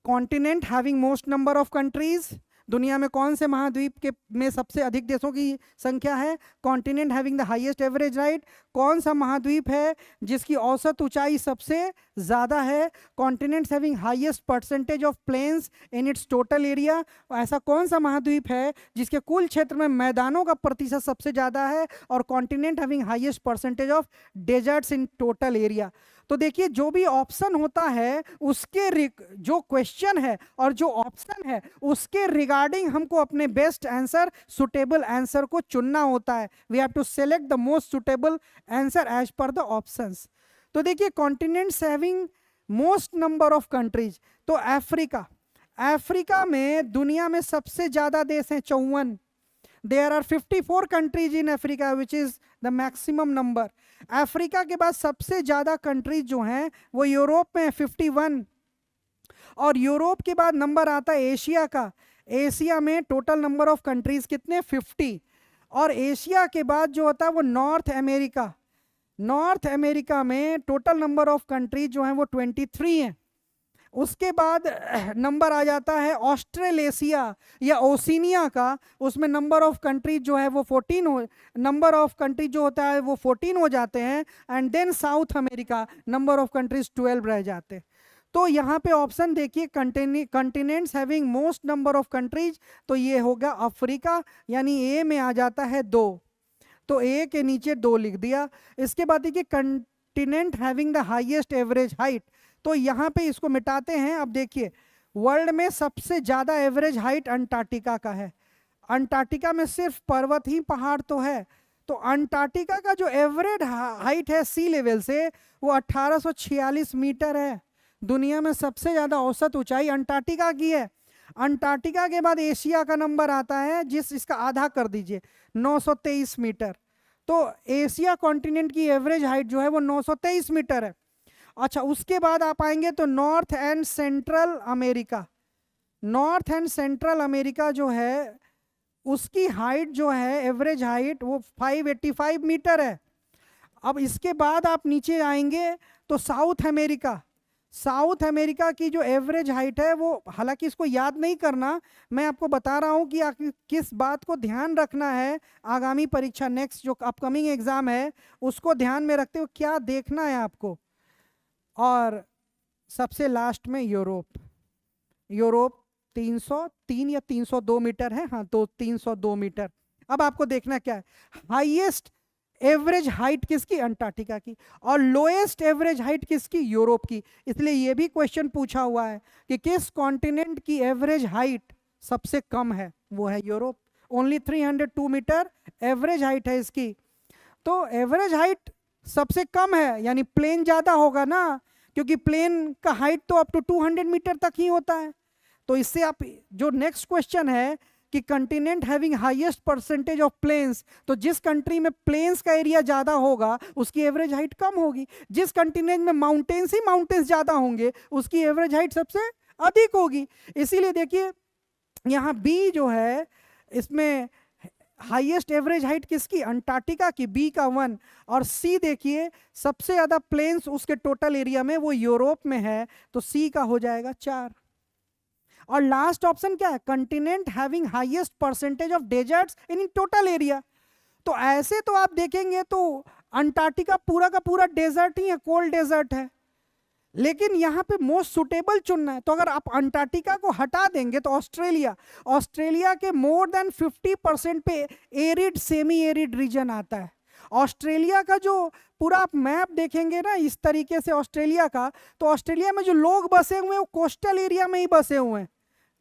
Continent having most number of countries. दुनिया में कौन से महाद्वीप के में सबसे अधिक देशों की संख्या है? Continent having the highest average height. कौन सा महाद्वीप है जिसकी औसत ऊंचाई सबसे ज़्यादा है? Continents having highest percentage of plains in its total area. ऐसा कौन सा महाद्वीप है जिसके कुल क्षेत्र में मैदानों का प्रतिशत सबसे ज़्यादा है? और continent having highest percentage of desserts in total area. तो देखिए, जो भी ऑप्शन होता है उसके जो क्वेश्चन है और जो ऑप्शन है उसके रिगार्डिंग हमको अपने बेस्ट आंसर, सुटेबल आंसर को चुनना होता है। We have to select the most suitable answer as per the options. तो देखिए, continents having most number of countries, तो अफ्रीका। अफ्रीका में दुनिया में सबसे ज्यादा देश हैं 54। There are 54 countries in Africa, which is the maximum number. Africa के बाद सबसे ज़्यादा कंट्रीज जो हैं वो यूरोप में 51, और यूरोप के बाद नंबर आता है एशिया का। एशिया में टोटल नंबर ऑफ कंट्रीज कितने? 50। और एशिया के बाद जो होता है वो नॉर्थ अमेरिका। नॉर्थ अमेरिका में टोटल नंबर ऑफ कंट्रीज जो हैं वो 23 हैं। उसके बाद नंबर आ जाता है ऑस्ट्रेलेशिया या ओशिनिया का, उसमें नंबर ऑफ कंट्रीज जो है वो 14 हो, नंबर ऑफ कंट्रीज जो होता है वो 14 हो जाते हैं। And then South America, number of countries 12 रह जाते हैं। तो यहाँ पे ऑप्शन देखिए, continents having most number of countries, तो ये होगा अफ्रीका, यानी ए में आ जाता है 2। तो ए के नीचे 2 लिख दिया। इसके बाद देखिए, continent having the highest average height, तो यहाँ पे इसको मिटाते हैं। अब देखिए, वर्ल्ड में सबसे ज्यादा एवरेज हाइट अंटार्कटिका का है। अंटार्कटिका में सिर्फ पर्वत ही पहाड़ तो है, तो अंटार्कटिका का जो एवरेज हाइट है सी लेवल से वो 1846 मीटर है। दुनिया में सबसे ज्यादा औसत ऊंचाई अंटार्कटिका की है। अंटार्कटिका के बाद एशिया का नंबर आता है, जिस इसका आधा कर दीजिए, 923 मीटर। तो एशिया कॉन्टिनेंट की एवरेज हाइट जो है वो 923 मीटर है। अच्छा, उसके बाद आप आएंगे तो north and central America. North and central America जो है उसकी हाइट जो है, एवरेज हाइट, वो 585 मीटर है। अब इसके बाद आप नीचे आएंगे तो साउथ अमेरिका। साउथ अमेरिका की जो एवरेज हाइट है वो, हालांकि इसको याद नहीं करना, मैं आपको बता रहा हूँ कि किस बात को ध्यान रखना है आगामी परीक्षा, नेक्स्ट जो अपकमिंग एग्जाम है उसको ध्यान में रखते हुए क्या देखना है आपको। और सबसे लास्ट में यूरोप। यूरोप 303 या 302 मीटर है, हाँ, तो 302 मीटर। अब आपको देखना क्या है, हाईएस्ट एवरेज हाइट किसकी? अंटार्कटिका की। और लोएस्ट एवरेज हाइट किसकी? यूरोप की। इसलिए ये भी क्वेश्चन पूछा हुआ है कि किस कॉन्टिनेंट की एवरेज हाइट सबसे कम है, वो है Europe. Only 302 metre average height है इसकी। तो एवरेज हाइट सबसे कम है, यानी प्लेन ज्यादा होगा ना, क्योंकि प्लेन का हाइट तो अप टू 200 मीटर तक ही होता है। तो इससे आप जो नेक्स्ट क्वेश्चन है कि continent having highest percentage of plains, तो जिस कंट्री में प्लेन्स का एरिया ज्यादा होगा उसकी एवरेज हाइट कम होगी। जिस कंटिनेंट में माउंटेन्स ही माउंटेन्स ज्यादा होंगे उसकी एवरेज हाइट सबसे अधिक होगी। इसीलिए देखिए, यहाँ बी जो है इसमें हाईएस्ट एवरेज हाइट किसकी? अंटार्कटिका की, बी का 1। और सी देखिए, सबसे ज्यादा प्लेन्स उसके टोटल एरिया में वो यूरोप में है, तो सी का हो जाएगा 4। और लास्ट ऑप्शन क्या है, continent having highest percentage of desserts in total area. तो ऐसे तो आप देखेंगे तो अंटार्कटिका पूरा का पूरा डेजर्ट ही है, कोल्ड डेजर्ट है, लेकिन यहाँ पे मोस्ट सुटेबल चुनना है। तो अगर आप अंटार्कटिका को हटा देंगे तो ऑस्ट्रेलिया, ऑस्ट्रेलिया के मोर देन 50% पे एरिड सेमी एरिड रीजन आता है। ऑस्ट्रेलिया का जो पूरा आप मैप देखेंगे ना इस तरीके से ऑस्ट्रेलिया का, तो ऑस्ट्रेलिया में जो लोग बसे हुए हैं वो कोस्टल एरिया में ही बसे हुए हैं,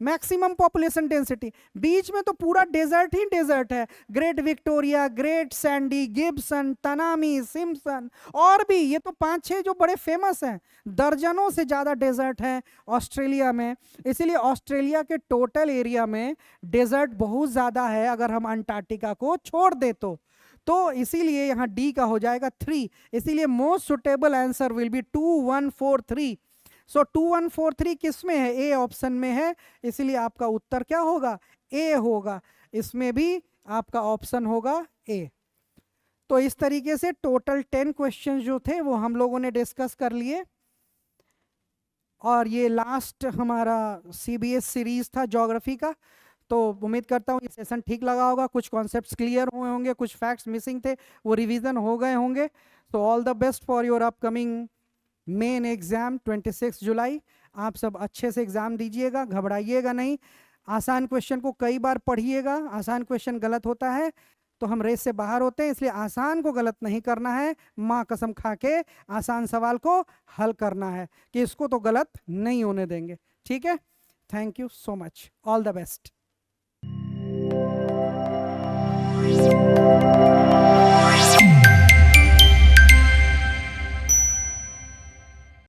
मैक्सिमम पॉपुलेशन डेंसिटी। बीच में तो पूरा डेजर्ट ही डेजर्ट है, great Victoria, great Sandy, Gibson, Tanami, Simpson, और भी ये तो 5-6 जो बड़े फेमस हैं, दर्जनों से ज़्यादा डेजर्ट हैं ऑस्ट्रेलिया में। इसीलिए ऑस्ट्रेलिया के टोटल एरिया में डेजर्ट बहुत ज़्यादा है अगर हम अंटार्कटिका को छोड़ दे तो इसीलिए यहाँ डी का हो जाएगा 3। इसीलिए most suitable answer will be 2143। सो 2143 किस में है, ए ऑप्शन में है, इसलिए आपका उत्तर क्या होगा, ए होगा। इसमें भी आपका ऑप्शन होगा ए। तो इस तरीके से टोटल 10 क्वेश्चन जो थे वो हम लोगों ने डिस्कस कर लिए, और ये लास्ट हमारा सीबीएस सीरीज था ज्योग्राफी का। तो उम्मीद करता हूँ ये सेशन ठीक लगा होगा, कुछ कॉन्सेप्ट्स क्लियर हुए होंगे, कुछ फैक्ट्स मिसिंग थे वो रिवीजन हो गए होंगे। तो all the best for your upcoming main exam 26 जुलाई। आप सब अच्छे से एग्जाम दीजिएगा, घबराइएगा नहीं, आसान क्वेश्चन को कई बार पढ़िएगा। आसान क्वेश्चन गलत होता है तो हम रेस से बाहर होते हैं, इसलिए आसान को गलत नहीं करना है, माँ कसम खा के आसान सवाल को हल करना है कि इसको तो गलत नहीं होने देंगे। ठीक है, thank you so much, all the best.